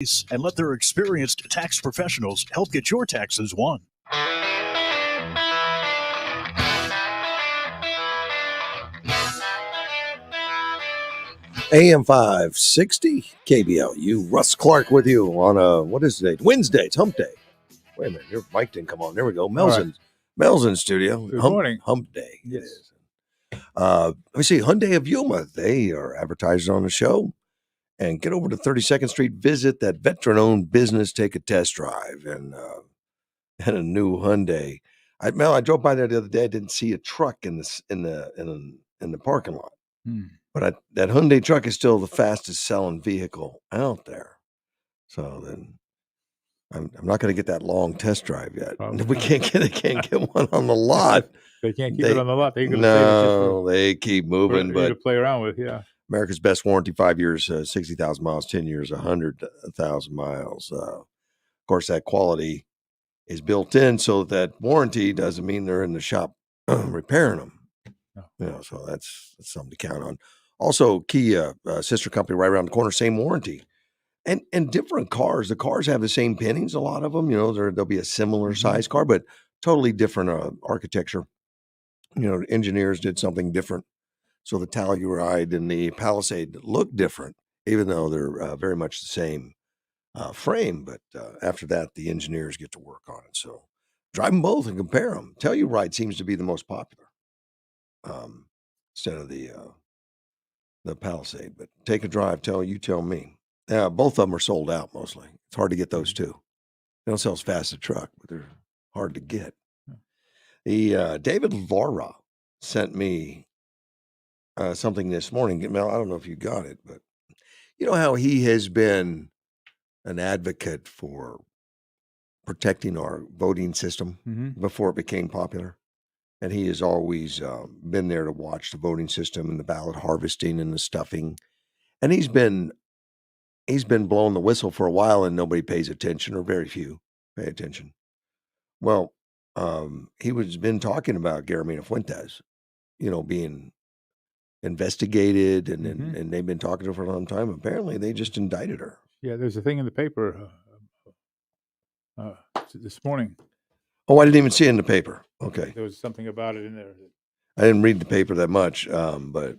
and let their experienced tax professionals help get your taxes won. AM 560 KBLU. Russ Clark with you on what is today? Wednesday. It's hump day. Wait a minute. Your mic didn't come on. There we go. Mel's in studio. Good morning. Hump day. Yes. It is. Let me see. Hyundai of Yuma. They are advertising on the show. And get over to 32nd Street. Visit that veteran-owned business. Take a test drive. And a new Hyundai. Mel, I drove by there the other day. I didn't see a truck in the parking lot. But that Hyundai truck is still the fastest selling vehicle out there. So then I'm not going to get that long test drive yet. We can't get one on the lot. They can't keep it on the lot. They keep moving. But to play around with, yeah. America's best warranty, 5 years, 60,000 miles, 10 years, 100,000 miles. Of course, that quality is built in, so that warranty doesn't mean they're in the shop repairing them. No. So that's something to count on. Also, Kia, sister company right around the corner, same warranty. And different cars. The cars have the same pinnings, a lot of them. There'll be a similar size car, but totally different architecture. Engineers did something different. So the Telluride and the Palisade look different, even though they're very much the same frame. But after that, the engineers get to work on it. So drive them both and compare them. Telluride seems to be the most popular instead of the Palisade. But take a drive. Tell me. Yeah, both of them are sold out mostly. It's hard to get those two. They don't sell as fast as a truck, but they're hard to get. The David Lara sent me something this morning. Mel, I don't know if you got it, but you know how he has been an advocate for protecting our voting system before it became popular? And he has always been there to watch the voting system and the ballot harvesting and the stuffing. And he's been blowing the whistle for a while and nobody pays attention, or very few pay attention. Well, he was been talking about Guillermina Fuentes, being investigated, and they've been talking to her for a long time. Apparently, they just indicted her. Yeah, there's a thing in the paper this morning. Oh, I didn't even see it in the paper. Okay. There was something about it in there. I didn't read the paper that much, but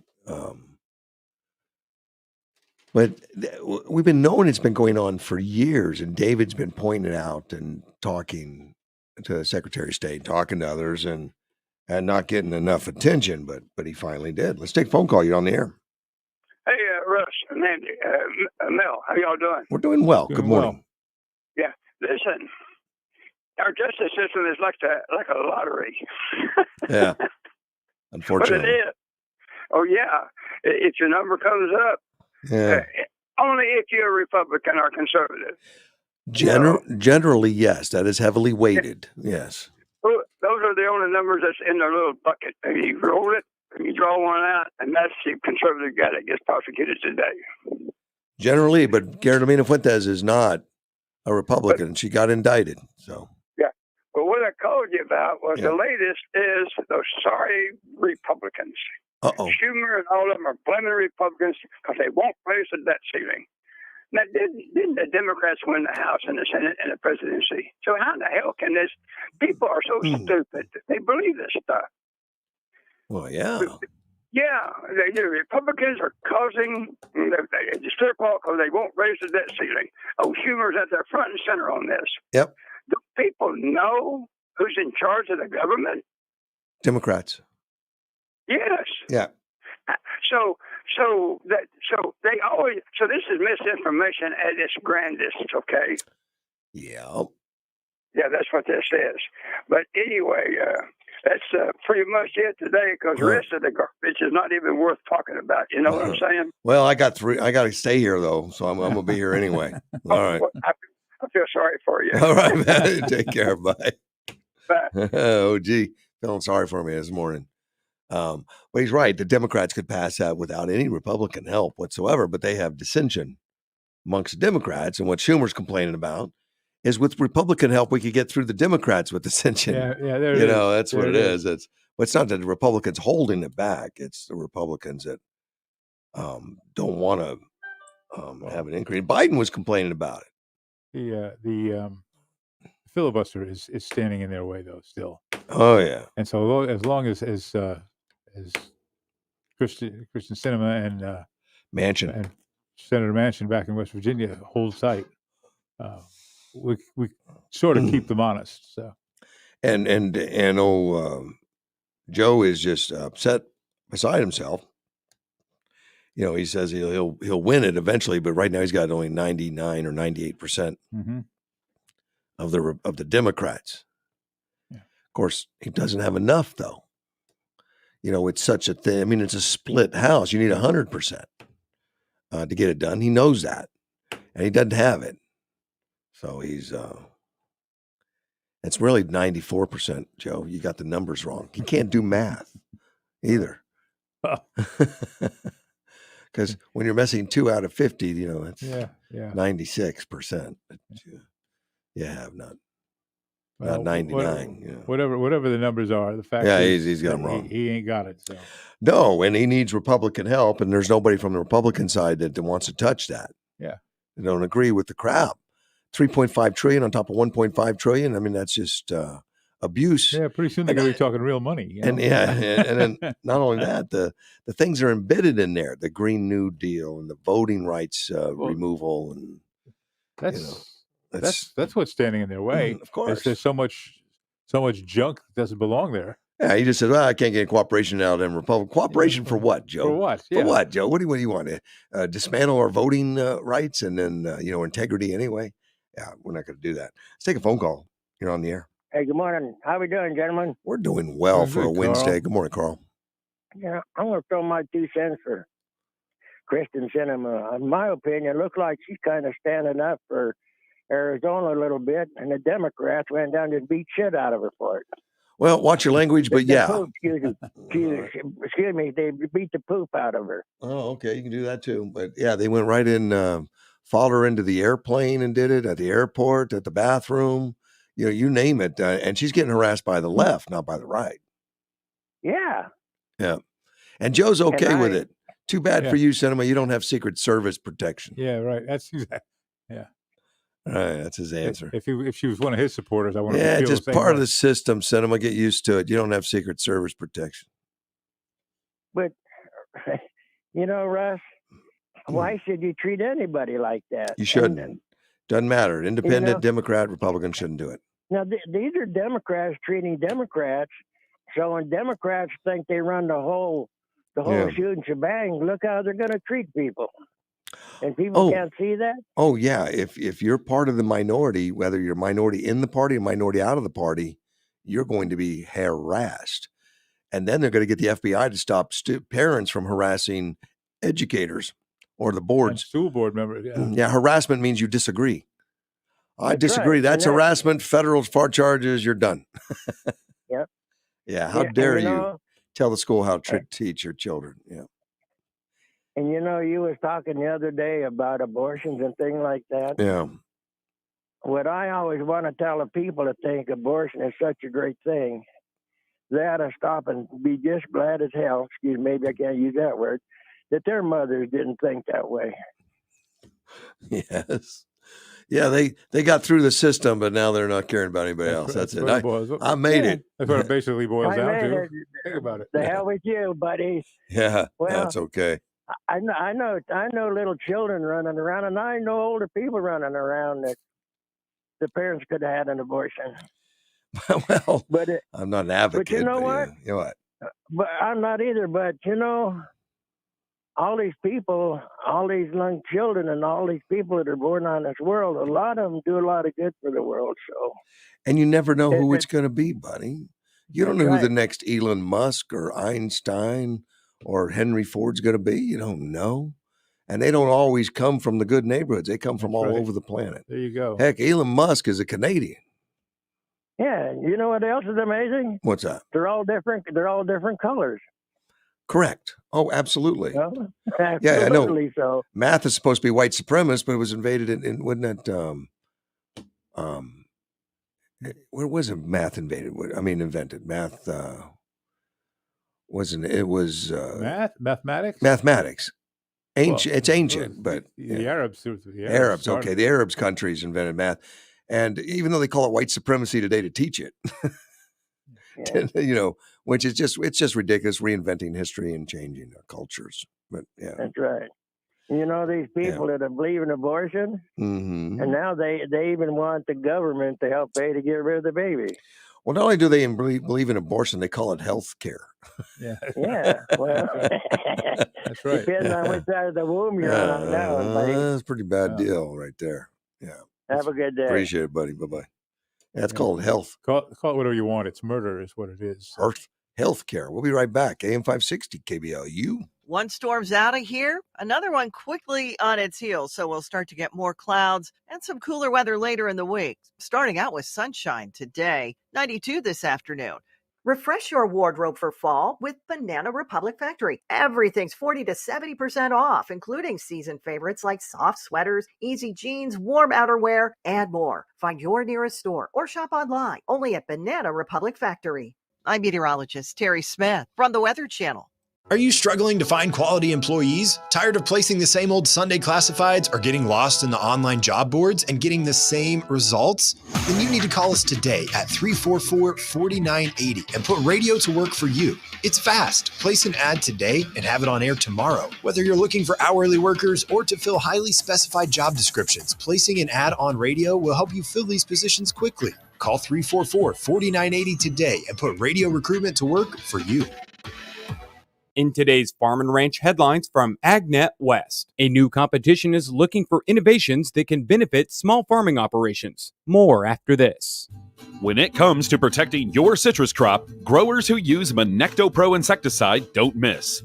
we've been knowing it's been going on for years, and David's been pointing it out and talking to the Secretary of State, talking to others, and not getting enough attention, but he finally did. Let's take a phone call. You're on the air. Hey, Russ and Andy, Mel, how y'all doing? We're doing well. Good morning. Yeah, listen, our justice system is like a lottery. Yeah, unfortunately. But it is. Oh, yeah. If your number comes up, only if you're a Republican or conservative. Generally, yes. That is heavily weighted. Yes. Those are the only numbers that's in their little bucket. And you roll it, and you draw one out, and that's the conservative guy that gets prosecuted today. Generally, but Guillermina Fuentes is not a Republican. She got indicted. So. Yeah. But what I called you about was the latest is those sorry Republicans. Schumer and all of them are blaming Republicans because they won't raise the debt ceiling. Now, didn't the Democrats win the House and the Senate and the presidency? So how in the hell can this? People are so stupid that they believe this stuff. Well, yeah. Yeah, the Republicans are causing the strip off because they won't raise the debt ceiling. Oh, Schumer's at the front and center on this. Yep. Do people know who's in charge of the government? Democrats. Yes. Yeah. So this is misinformation at its grandest, okay? Yeah. Yeah, that's what this is. But anyway, that's pretty much it today, because the rest of the garbage is not even worth talking about. You know what I'm saying? Well, I got to stay here though, so I'm going to be here anyway. All right. Well, I feel sorry for you. All right, man. Take care. Bye. Bye. Oh, gee, feeling sorry for me this morning. But he's right. The Democrats could pass that without any Republican help whatsoever, but they have dissension amongst the Democrats. And what Schumer's complaining about is with Republican help, we could get through the Democrats with dissension. Yeah, there it is. That's what it is. But it's not that the Republicans holding it back. It's the Republicans that don't want to have an increase. Biden was complaining about it. the filibuster is standing in their way though still. Oh yeah. And so as long as Christian Sinema and Manchin. and Senator Manchin back in West Virginia hold tight, we sort of keep them honest. So and Joe is just upset beside himself. You know, he says he'll win it eventually, but right now he's got only 99 or 98% of the Democrats. Yeah. Of course, he doesn't have enough though. You know, it's such a thing. I mean, it's a split house. You need 100% to get it done. He knows that, and he doesn't have it. So he's it's really 94%, Joe. You got the numbers wrong. He can't do math either. Because when you're messing 2 out of 50, you know, it's 96%. You have not 99. Whatever the numbers are, the fact is he's got them wrong. He ain't got it. So no, and he needs Republican help, and there's nobody from the Republican side that wants to touch that. Yeah, they don't agree with the crowd. 3.5 trillion on top of 1.5 trillion. I mean, that's just abuse. Yeah, pretty soon they're going to be talking real money. You know? And and then not only that, the things are embedded in there: the Green New Deal and the voting rights removal, and that's what's standing in their way. Of course, there's so much junk that doesn't belong there. Yeah, he just said, "Well, I can't get cooperation out of them Republicans." Cooperation for what, Joe? For what? For what, Joe? What do you want to dismantle our voting rights and then integrity anyway? Yeah, we're not going to do that. Let's take a phone call. You're on the air. Hey, good morning. How we doing, gentlemen? We're doing well for a Wednesday. Good morning, Carl. Yeah, I'm going to throw my 2 cents for Kristen Sinema. In my opinion, it looks like she's kind of standing up for Arizona a little bit, and the Democrats went down and beat shit out of her for it. Well, watch your language, but yeah. Excuse me, they beat the poop out of her. Oh, okay, you can do that too. But yeah, they went right in, followed her into the airplane and did it at the airport, at the bathroom. You name it, and she's getting harassed by the left, not by the right. Yeah. Yeah. And Joe's okay with it. Too bad for you, Sinema. You don't have Secret Service protection. Yeah, right. That's exactly. Yeah. All right, that's his answer. If she was one of his supporters, I want to. Yeah, it's just part of the system, Sinema. Get used to it. You don't have Secret Service protection. But Russ, why should you treat anybody like that? You shouldn't. Doesn't matter. Independent, Democrat, Republican shouldn't do it. Now, these are Democrats treating Democrats. So when Democrats think they run the whole shoot and shebang, look how they're going to treat people. And people can't see that? Oh, yeah. If you're part of the minority, whether you're a minority in the party or minority out of the party, you're going to be harassed. And then they're going to get the FBI to stop parents from harassing educators or the boards. And school board members. Yeah, harassment means you disagree. I disagree. Right. That's harassment, federal charges, you're done. Yep. Yeah, how dare you tell the school how to teach your children. Yeah. And you was talking the other day about abortions and things like that. Yeah. What I always want to tell the people that think abortion is such a great thing, they ought to stop and be just glad as hell, maybe I can't use that word, that their mothers didn't think that way. Yes. Yeah, they got through the system, but now they're not caring about anybody else. That's it. I made it. That's what it basically boils down to. Think about it. The hell with you, buddy. Yeah, that's okay. I know little children running around, and I know older people running around that the parents could have had an abortion. Well, I'm not an advocate. But you know what? You know what? But I'm not either. But all these people, all these young children, and all these people that are born on this world, a lot of them do a lot of good for the world. So, and you never know who it's going to be, buddy. You don't know who the next Elon Musk or Einstein or Henry Ford's going to be. You don't know. And they don't always come from the good neighborhoods. They come from all over the planet. There you go. Heck, Elon Musk is a Canadian. Yeah. You know what else is amazing? What's that? They're all different. They're all different colors. Correct. Oh, absolutely. Absolutely. Yeah, I know. So math is supposed to be white supremacist, but it was invaded in wasn't it? Where was it? Math invaded? Invented math. Wasn't it? It was mathematics. Mathematics. Ancient, it's ancient, but the Arabs. Arabs, okay, the Arabs countries invented math, and even though they call it white supremacy today to teach it, which is just ridiculous, reinventing history and changing our cultures. But yeah, that's right. These people that believe in abortion, mm-hmm. and now they even want the government to help pay to get rid of the baby. Well, not only do they believe in abortion, they call it health care. Yeah. Well, that's right. Depending on which side of the womb you're on now. That's a pretty bad deal right there. Yeah. Have a good day. Appreciate it, buddy. Bye-bye. That's called health. Call it whatever you want. It's murder is what it is. Health care. We'll be right back. AM 560 KBLU. One storm's out of here, another one quickly on its heels. So we'll start to get more clouds and some cooler weather later in the week. Starting out with sunshine today, 92 this afternoon. Refresh your wardrobe for fall with Banana Republic Factory. Everything's 40 to 70% off, including season favorites like soft sweaters, easy jeans, warm outerwear, and more. Find your nearest store or shop online only at Banana Republic Factory. I'm meteorologist Terry Smith from the Weather Channel. Are you struggling to find quality employees? Tired of placing the same old Sunday classifieds or getting lost in the online job boards and getting the same results? Then you need to call us today at 344-4980 and put radio to work for you. It's fast. Place an ad today and have it on air tomorrow. Whether you're looking for hourly workers or to fill highly specified job descriptions, placing an ad on radio will help you fill these positions quickly. Call 344-4980 today and put radio recruitment to work for you. In today's Farm and Ranch headlines from AgNet West, a new competition is looking for innovations that can benefit small farming operations. More after this. When it comes to protecting your citrus crop, growers who use Monecto Pro insecticide don't miss.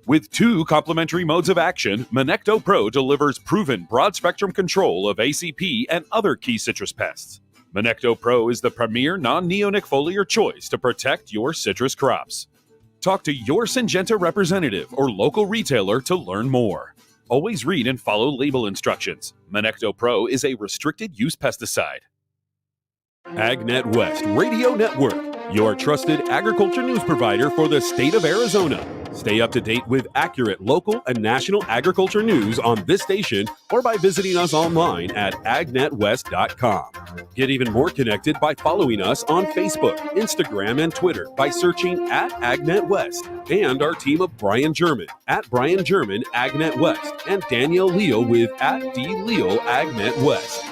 With 2 complementary modes of action, Monecto Pro delivers proven broad-spectrum control of ACP and other key citrus pests. Monecto Pro is the premier non-neonic foliar choice to protect your citrus crops. Talk to your Syngenta representative or local retailer to learn more. Always read and follow label instructions. Monecto Pro is a restricted use pesticide. AgNet West Radio Network, your trusted agriculture news provider for the state of Arizona. Stay up to date with accurate local and national agriculture news on this station or by visiting us online at agnetwest.com. Get even more connected by following us on Facebook, Instagram, and Twitter by searching at AgNet West, and our team of Brian German at Brian German AgNet West and Danielle Leo with at D Leo AgNet West.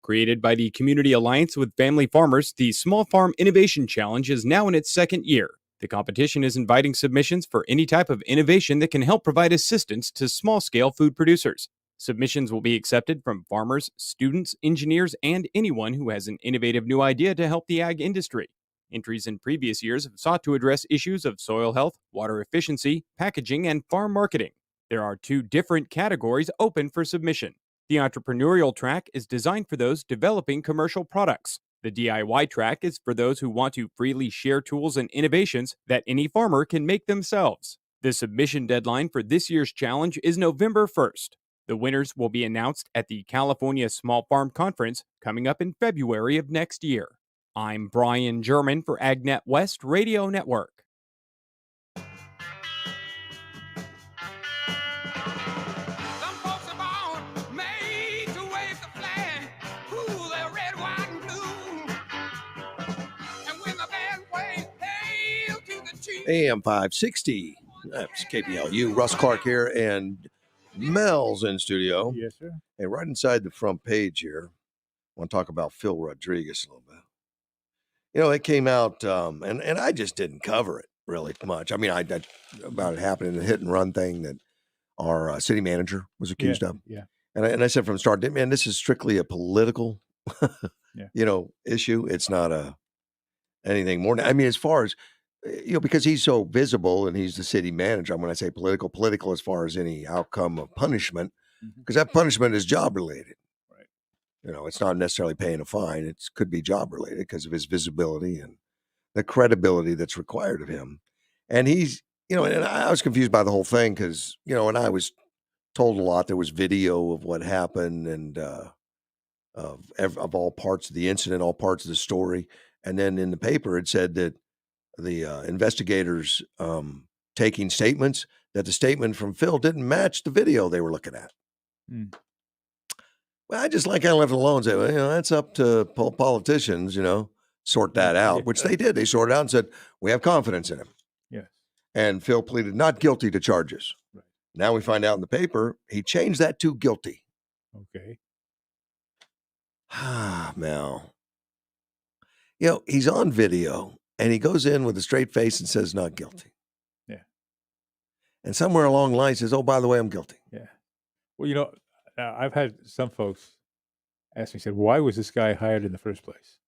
Created by the Community Alliance with Family Farmers, the Small Farm Innovation Challenge is now in its second year. The competition is inviting submissions for any type of innovation that can help provide assistance to small-scale food producers. Submissions will be accepted from farmers, students, engineers, and anyone who has an innovative new idea to help the ag industry. Entries in previous years have sought to address issues of soil health, water efficiency, packaging, and farm marketing. There are 2 different categories open for submission. The entrepreneurial track is designed for those developing commercial products. The DIY track is for those who want to freely share tools and innovations that any farmer can make themselves. The submission deadline for this year's challenge is November 1st. The winners will be announced at the California Small Farm Conference coming up in February of next year. I'm Brian German for AgNet West Radio Network. AM 560. That's KBLU. Russ Clark here, and Mel's in studio. Yes, sir. And right inside the front page here, I want to talk about Phil Rodriguez a little bit. It came out, and I just didn't cover it really much. I mean, I about it happening, the hit and run thing that our city manager was accused of. Yeah. And I said from the start, man, this is strictly a political, issue. It's not anything more. I mean, as far as, because he's so visible and he's the city manager, when I say political as far as any outcome of punishment, because that punishment is job related. Right. It's not necessarily paying a fine. It could be job related because of his visibility and the credibility that's required of him. And he's, and I was confused by the whole thing because, and I was told a lot. There was video of what happened and of all parts of the incident, all parts of the story. And then in the paper, it said that the investigators taking statements, that the statement from Phil didn't match the video they were looking at. Well, I just kind of left it alone and said, well, that's up to politicians, sort that out, which they did. They sorted out and said, we have confidence in him. Yes. And Phil pleaded not guilty to charges. Right. Now we find out in the paper, he changed that to guilty. Okay. Mel. He's on video and he goes in with a straight face and says not guilty. Yeah. And somewhere along the line says, oh, by the way, I'm guilty. Yeah. Well, I've had some folks ask me, said, why was this guy hired in the first place?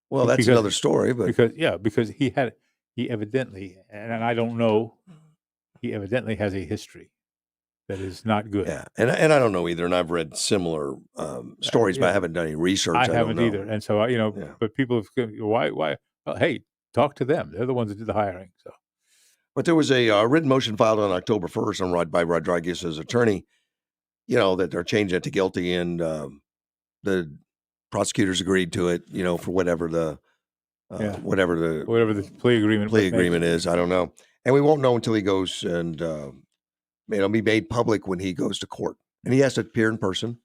Well, that's another story, but because he evidently, and I don't know, he evidently has a history that is not good. Yeah, and I don't know either, and I've read similar stories, but I haven't done any research. I haven't either, and so but people have why? Well, hey, talk to them. They're the ones that did the hiring. So, but there was a written motion filed on October 1st by Rodriguez's attorney. That they're changing it to guilty, and the prosecutors agreed to it. For whatever the plea agreement is. I don't know, and we won't know until he goes and. It'll be made public when he goes to court, and he has to appear in person.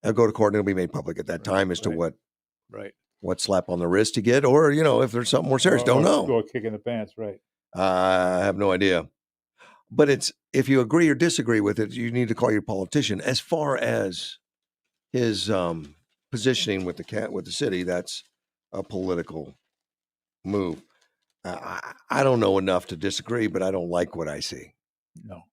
He'll go to court, and it'll be made public at that time as to what slap on the wrist to get, or if there's something more serious. Don't know. Or a kick in the pants, right? I have no idea. But it's if you agree or disagree with it, you need to call your politician. As far as his positioning with the city, that's a political move. I don't know enough to disagree, but I don't like what I see. No.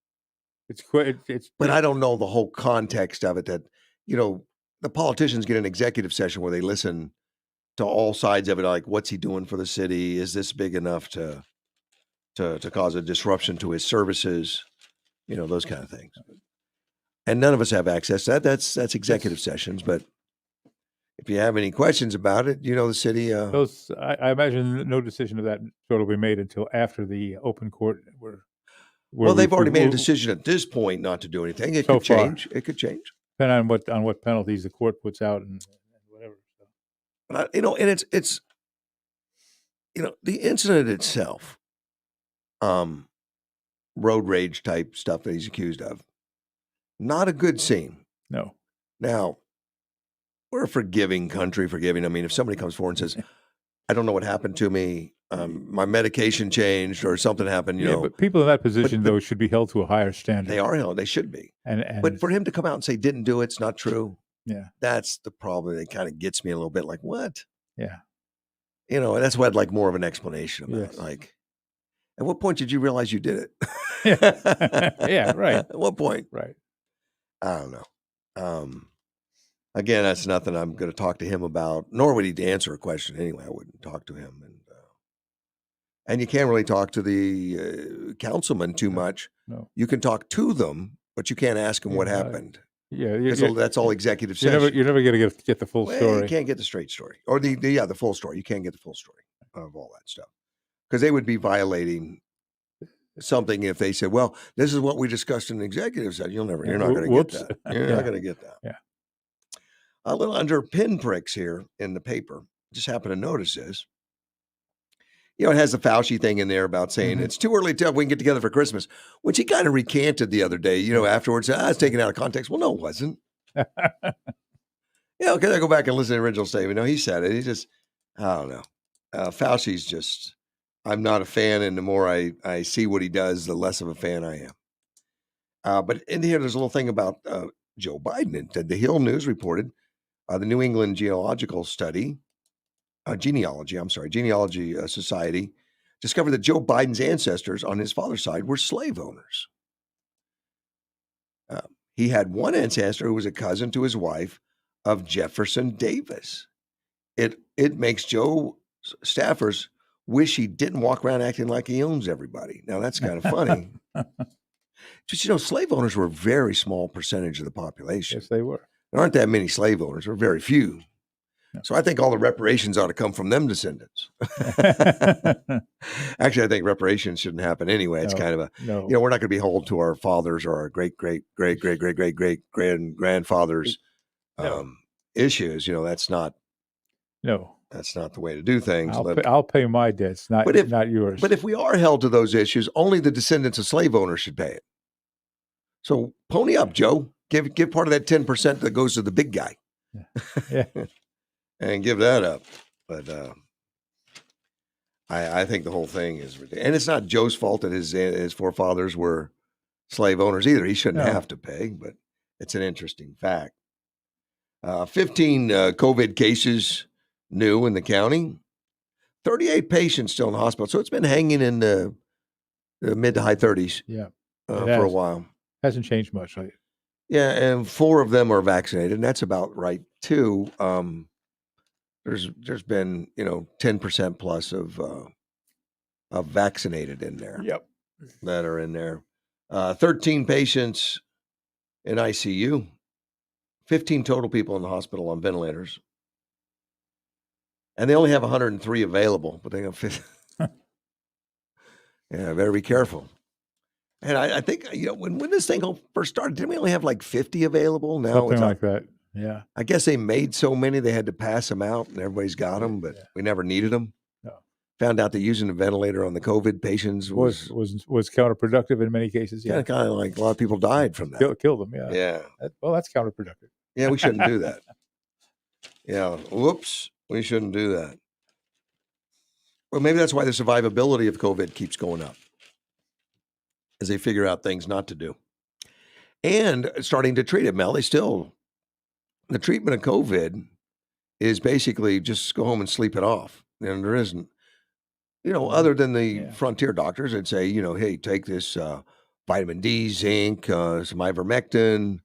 But I don't know the whole context of it that, the politicians get an executive session where they listen to all sides of it. Like, what's he doing for the city? Is this big enough to cause a disruption to his services? Those kind of things. And none of us have access to that. That's executive sessions. But if you have any questions about it, the city. I imagine no decision of that sort will be made until after the open court Well, they've already made a decision at this point not to do anything. It could change. It could change. Depending on what penalties the court puts out and whatever. So. But and it's the incident itself, road rage type stuff that he's accused of, not a good scene. No. Now, we're a forgiving country. I mean, if somebody comes forward and says, I don't know what happened to me. My medication changed or something happened, But people in that position, though, should be held to a higher standard. They are held. They should be. But for him to come out and say, didn't do it, it's not true. Yeah. That's the problem. It kind of gets me a little bit like, what? Yeah. And that's why I'd like more of an explanation about Yes. it. Like, at what point did you realize you did it? Yeah, right. At what point? Right. I don't know. Again, that's nothing I'm going to talk to him about, nor would he answer a question anyway. I wouldn't talk to him. And you can't really talk to the councilman too much. No. You can talk to them, but you can't ask them what happened. Yeah, that's all executive session. You're never going to get the full story. You can't get the straight story, or the full story. You can't get the full story of all that stuff because they would be violating something if they said, "Well, this is what we discussed in the executive session." You're not going to get that. You're not going to get that. Yeah. A little under pinpricks here in the paper. Just happened to notice this. It has the Fauci thing in there about saying it's too early to tell if we can get together for Christmas, which he kind of recanted the other day, afterwards. It's taken out of context. Well, no, it wasn't. Okay, I go back and listen to the original statement. No, he said it. He just, I don't know. Fauci's just, I'm not a fan, and the more I see what he does, the less of a fan I am. But in here, there's a little thing about Joe Biden. The Hill News reported the New England Genealogy Society discovered that Joe Biden's ancestors on his father's side were slave owners. He had one ancestor who was a cousin to his wife of Jefferson Davis. It makes Joe staffers wish he didn't walk around acting like he owns everybody. Now, that's kind of funny. Just, slave owners were a very small percentage of the population. Yes, they were. There aren't that many slave owners. There are very few. No. So I think all the reparations ought to come from them descendants. Actually, I think reparations shouldn't happen anyway. It's kind of we're not going to be held to our fathers or our great grandfathers issues. That's not. No. That's not the way to do things. I'll pay my debts, not yours. But if we are held to those issues, only the descendants of slave owners should pay it. So pony up, Joe. Give part of that 10% that goes to the big guy. Yeah. And give that up. But I think the whole thing is ridiculous. And it's not Joe's fault that his forefathers were slave owners either. He shouldn't have to pay, but it's an interesting fact. 15 COVID cases new in the county. 38 patients still in the hospital. So it's been hanging in the mid to high 30s for a while. Hasn't changed much. Right? Yeah, and 4 of them are vaccinated, and that's about right too. There's been 10% plus of vaccinated in there. Yep, that are in there. 13 patients in ICU. 15 total people in the hospital on ventilators, and they only have 103 available, but they have 50. Yeah, better be careful. And I think, when this thing first started, didn't we only have like 50 available? Now something like that. Yeah. I guess they made so many they had to pass them out, and everybody's got them, but we never needed them. No. Found out that using a ventilator on the COVID patients was counterproductive in many cases. Yeah, kind of like a lot of people died from that. Killed them. Yeah. Yeah. That's counterproductive. Yeah, we shouldn't do that. Yeah. Whoops. We shouldn't do that. Well, maybe that's why the survivability of COVID keeps going up, as they figure out things not to do. And starting to treat it, Mel, the treatment of COVID is basically just go home and sleep it off. And there isn't, other than the frontier doctors that say, hey, take this vitamin D, zinc, some ivermectin,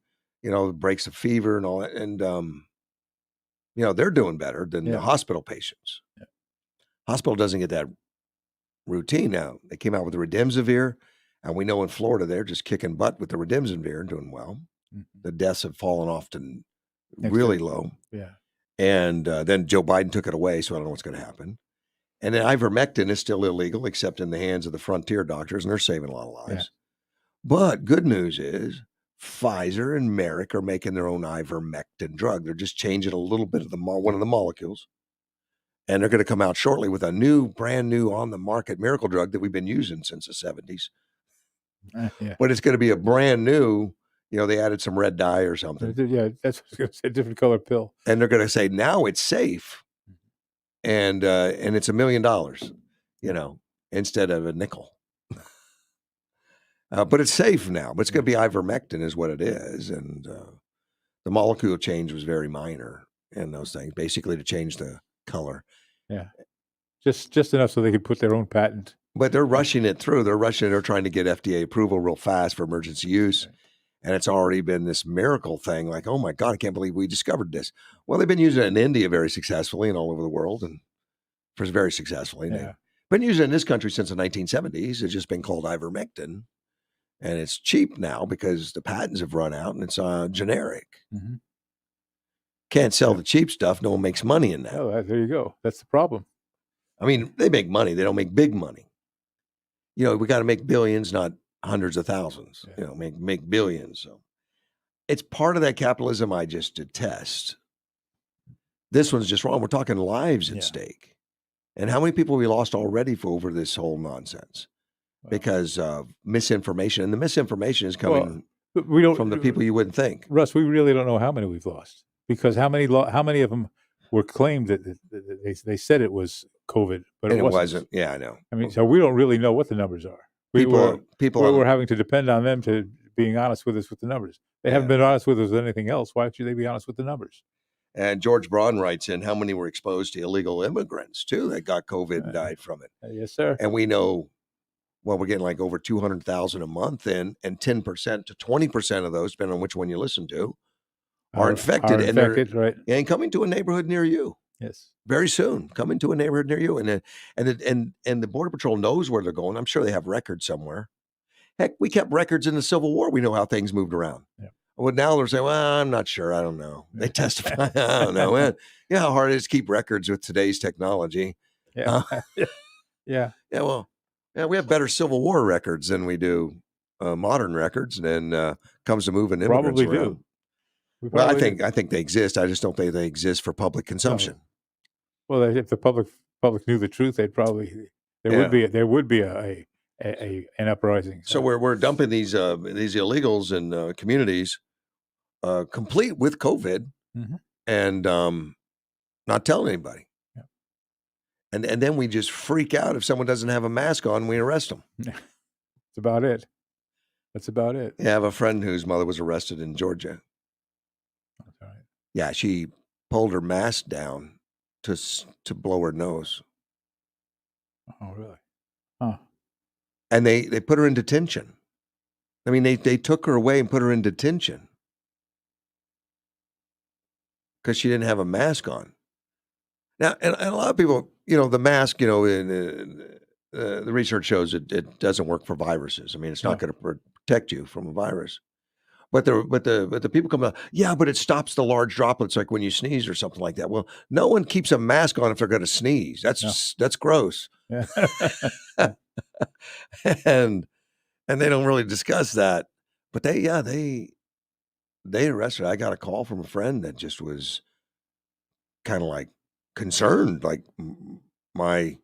breaks the fever and all that. And, they're doing better than the hospital patients. Yeah. Hospital doesn't get that routine now. They came out with the Remdesivir, and we know in Florida they're just kicking butt with the Remdesivir and doing well. Mm-hmm. The deaths have fallen off to really low. Yeah. And then Joe Biden took it away, so I don't know what's going to happen. And then ivermectin is still illegal, except in the hands of the frontier doctors, and they're saving a lot of lives. Yeah. But good news is Pfizer and Merck are making their own ivermectin drug. They're just changing a little bit of one of the molecules. And they're going to come out shortly with a brand new on the market miracle drug that we've been using since the 70s. But it's going to be a brand new, they added some red dye or something. Yeah, that's a different color pill. And they're going to say now it's safe, and it's $1 million, instead of a nickel. But it's safe now. But it's going to be ivermectin is what it is, and the molecule change was very minor in those things, basically to change the color. Yeah, just enough so they could put their own patent. But they're rushing it through. They're trying to get FDA approval real fast for emergency use. Right. And it's already been this miracle thing. Like, oh my God, I can't believe we discovered this. Well, they've been using it in India very successfully and all over the world, and very successfully. Yeah. They've been using it in this country since the 1970s. It's just been called ivermectin. And it's cheap now because the patents have run out and it's generic. Mm-hmm. Can't sell the cheap stuff. No one makes money in that. Oh, there you go. That's the problem. I mean, they make money. They don't make big money. We got to make billions, not hundreds of thousands. Yeah. Make billions. So it's part of that capitalism I just detest. This one's just wrong. We're talking lives at stake. And how many people we lost already over this whole nonsense? Because of misinformation. And the misinformation is coming from the people you wouldn't think. Russ, we really don't know how many we've lost. Because how many of them were claimed that they said it was COVID, but it wasn't. Yeah, I know. I mean, so we don't really know what the numbers are. We're having to depend on them to being honest with us with the numbers. They haven't been honest with us with anything else. Why should they be honest with the numbers? And George Braun writes in how many were exposed to illegal immigrants too that got COVID and died from it. Yes, sir. And we know, we're getting like over 200,000 a month in, and 10% to 20% of those, depending on which one you listen to, are infected. Right? And coming to a neighborhood near you. Yes. Very soon, coming to a neighborhood near you. And the Border Patrol knows where they're going. I'm sure they have records somewhere. Heck, we kept records in the Civil War. We know how things moved around. Yeah. Well, now they're saying, well, I'm not sure. I don't know. They testify. I don't know. You know how hard it is to keep records with today's technology. Yeah. Yeah. Well, we have better Civil War records than we do modern records. And then comes to moving immigrants probably around. Do. Well, I think they exist. I just don't think they exist for public consumption. Well, if the public knew the truth, they'd probably there would be an uprising. So we're dumping these illegals in communities, complete with COVID, and not telling anybody. Yeah. And then we just freak out if someone doesn't have a mask on. We arrest them. That's about it. That's about it. Yeah, I have a friend whose mother was arrested in Georgia. That's right. Yeah, she pulled her mask down to blow her nose. Oh, really? Huh. And they put her in detention. I mean, they took her away and put her in detention because she didn't have a mask on. Now, and a lot of people, the mask, the research shows it doesn't work for viruses. I mean, it's not going to protect you from a virus. But the people come out, yeah, but it stops the large droplets, like when you sneeze or something like that. Well, no one keeps a mask on if they're going to sneeze. That's gross. Yeah. and they don't really discuss that. But they arrested her. I got a call from a friend that just was kind of like concerned, like my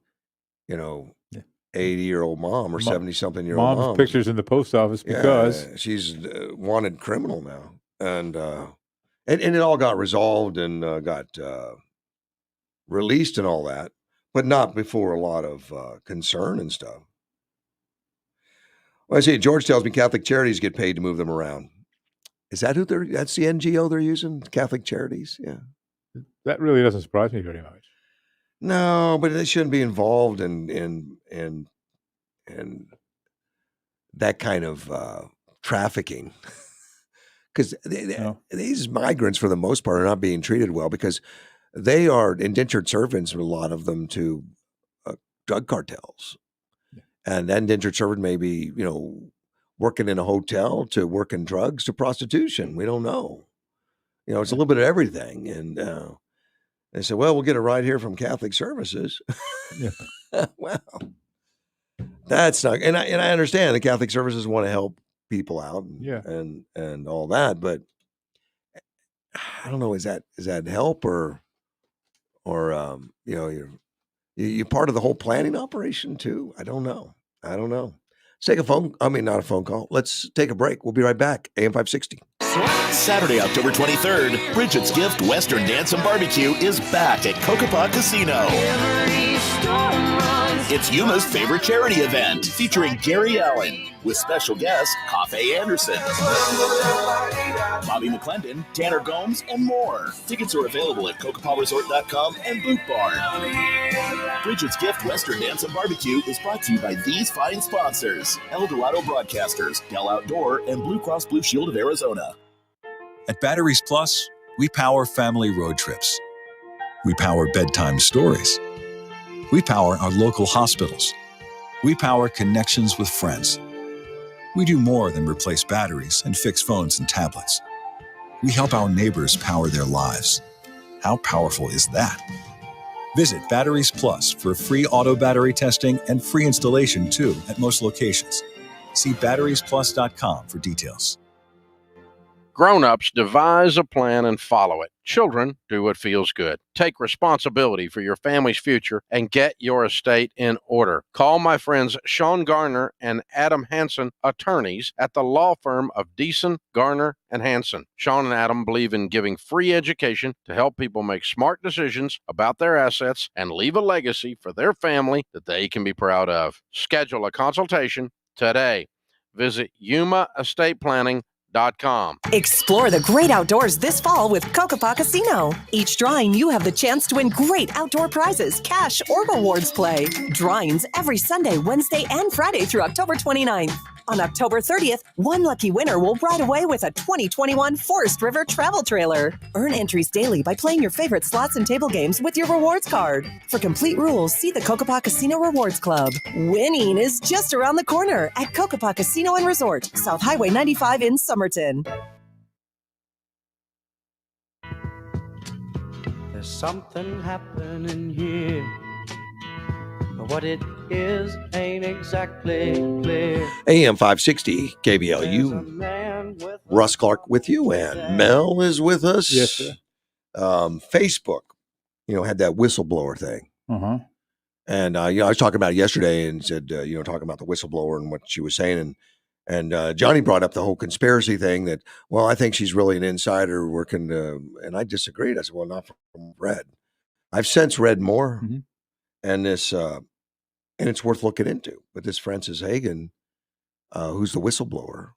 80-year-old mom or 70-something-year-old mom's pictures in the post office because she's a wanted criminal now, and it all got resolved and got released and all that, but not before a lot of concern and stuff. Well, I see George tells me Catholic Charities get paid to move them around. Is that that's the NGO they're using? Catholic Charities, yeah. That really doesn't surprise me very much. No, but they shouldn't be involved in that kind of trafficking, because these migrants, for the most part, are not being treated well because they are indentured servants, a lot of them, to drug cartels, and that indentured servant may be, working in a hotel to working drugs to prostitution. We don't know. It's a little bit of everything, and they said, well, we'll get a ride here from Catholic Services. Yeah. Well, that's not, and I understand the Catholic Services want to help people out and all that, but I don't know, is that help or you're part of the whole planning operation too? I don't know. Let's take not a phone call. Let's take a break. We'll be right back. AM 560. Saturday, October 23rd, Bridget's Gift Western Dance and Barbecue is back at Kokopah Casino. It's Yuma's favorite charity event, featuring Gary Allen, with special guests Coffey Anderson, Bobby McClendon, Tanner Gomes, and more. Tickets are available at CokopahResort.com and Boot Barn. Bridget's Gift Western Dance and Barbecue is brought to you by these fine sponsors: El Dorado Broadcasters, Dell Outdoor, and Blue Cross Blue Shield of Arizona. At Batteries Plus, we power family road trips. We power bedtime stories. We power our local hospitals. We power connections with friends. We do more than replace batteries and fix phones and tablets. We help our neighbors power their lives. How powerful is that? Visit Batteries Plus for free auto battery testing and free installation too at most locations. See batteriesplus.com for details. Grown-ups devise a plan and follow it. Children do what feels good. Take responsibility for your family's future and get your estate in order. Call my friends Sean Garner and Adam Hansen, attorneys at the law firm of Deason, Garner, and Hansen. Sean and Adam believe in giving free education to help people make smart decisions about their assets and leave a legacy for their family that they can be proud of. Schedule a consultation today. Visit YumaEstatePlanning.com. Explore the great outdoors this fall with Kokopah Casino. Each drawing, you have the chance to win great outdoor prizes, cash, or rewards play. Drawings every Sunday, Wednesday, and Friday through October 29th. On October 30th, one lucky winner will ride away with a 2021 Forest River travel trailer. Earn entries daily by playing your favorite slots and table games with your rewards card. For complete rules, see the Kokopah Casino Rewards Club. Winning is just around the corner at Kokopah Casino and Resort, South Highway 95 in Somerton. There's something happening here. What it is ain't exactly clear. AM 560 KBLU. Russ Clark with you, and Mel is with us. Yes, sir. Facebook. had that whistleblower thing. And, I was talking about it yesterday and said, talking about the whistleblower and what she was saying. And Johnny brought up the whole conspiracy thing that, well, I think she's really an insider working. And I disagreed. I said, well, not from Red. I've since read more and this, and it's worth looking into. But this Frances Hagan, who's the whistleblower,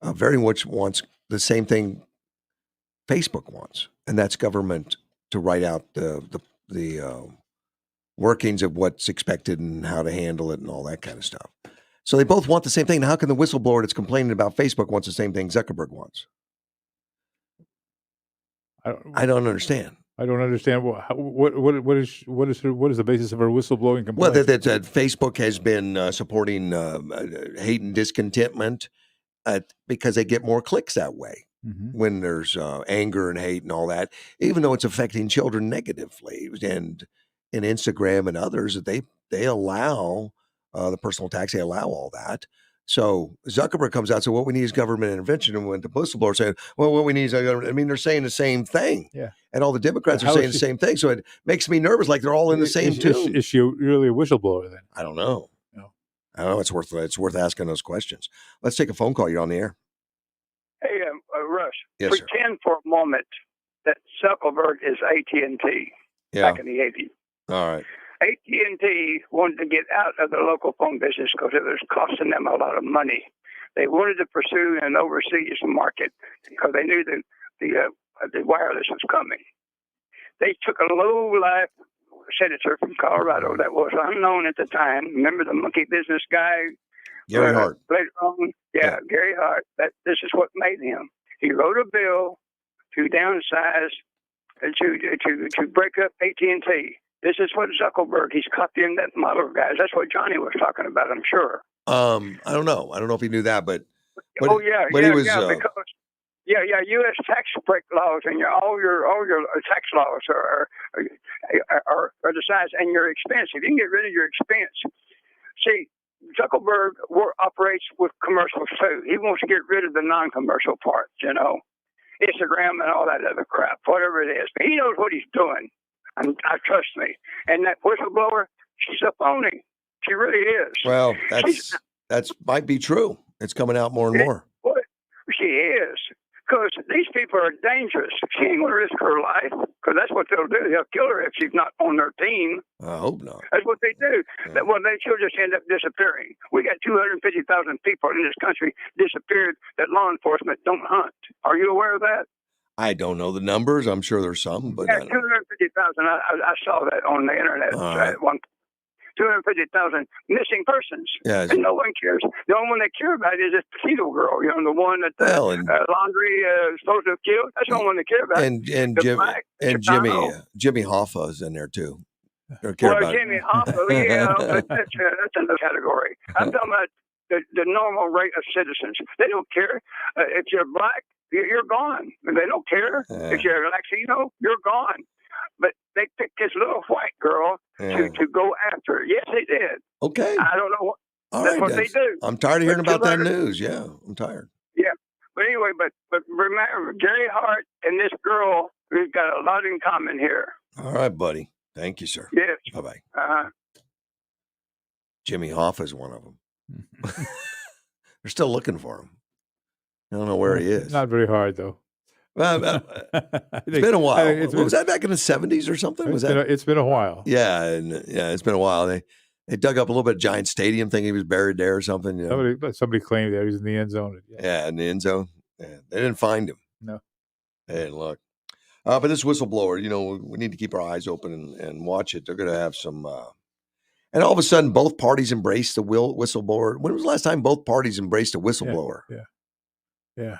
very much wants the same thing Facebook wants. And that's government to write out the workings of what's expected and how to handle it and all that kind of stuff. So they both want the same thing. Now, how can the whistleblower that's complaining about Facebook wants the same thing Zuckerberg wants? I don't understand. I don't understand what is the basis of her whistleblowing complaint? Well, that Facebook has been supporting hate and discontentment because they get more clicks that way. When there's anger and hate and all that, even though it's affecting children negatively, and in Instagram and others, they allow the personal attacks, they allow all that. So Zuckerberg comes out and says, what we need is government intervention. And when the whistleblower saying, well, what we need is, they're saying the same thing. Yeah. And all the Democrats are saying the same thing. So it makes me nervous, like they're all in the same tune. Is she really a whistleblower then? I don't know. No. I don't know. It's worth asking those questions. Let's take a phone call. You're on the air. Hey, Russ. Yes, pretend for a moment that Zuckerberg is AT&T back in the 80s. All right. AT&T wanted to get out of the local phone business because it was costing them a lot of money. They wanted to pursue an overseas market because they knew that the wireless was coming. They took a low-life senator from Colorado that was unknown at the time. Remember the monkey business guy? Gary Hart. Later on, Gary Hart. This is what made him. He wrote a bill to downsize, to break up AT&T. This is what Zuckerberg, he's copying that model, guys. That's what Johnny was talking about, I'm sure. I don't know. I don't know if he knew that, but he was, because U.S. tax break laws and all your tax laws are the size, and your expense. If you can get rid of your expense, see, Zuckerberg operates with commercials too. He wants to get rid of the non-commercial parts, Instagram and all that other crap, whatever it is. But he knows what he's doing. Trust me. And that whistleblower, she's a phony. She really is. Well, that's might be true. It's coming out more and more. She is. Because these people are dangerous. She ain't going to risk her life, because that's what they'll do. They'll kill her if she's not on their team. I hope not. That's what they do. Yeah. She'll just end up disappearing. We got 250,000 people in this country disappeared that law enforcement don't hunt. Are you aware of that? I don't know the numbers. I'm sure there's some, but 250,000. I saw that on the internet at one. 250,000 missing persons, and no one cares. The only one they care about is this Petito girl, the one that Laundry is supposed to have killed. That's the only one they care about. And Jimmy Hoffa is in there too. Jimmy Hoffa, but that's another category. I'm talking about the normal rate of citizens. They don't care if you're black. You're gone. They don't care if you're Latino. You're gone. But they picked this little white girl to go after her. Yes, they did. Okay. I don't know what. That's what they do. I'm tired of hearing about that news. Yeah, I'm tired. Yeah, but anyway, but remember, Gary Hart and this girl, we've got a lot in common here. All right, buddy. Thank you, sir. Yes. Bye-bye. Jimmy Hoffa is one of them. They're still looking for him. I don't know where he is. Not very hard, though. Well, it's been a while. Was that back in the 70s or something? It's been a while. Yeah, it's been a while. They dug up a little bit of Giant Stadium, thinking he was buried there or something. Somebody claimed that he was in the end zone. Yeah, in the end zone. Yeah, they didn't find him. No. They didn't look. But this whistleblower, we need to keep our eyes open and watch it. They're going to have some. And all of a sudden, both parties embraced the whistleblower. When was the last time both parties embraced a whistleblower? Yeah.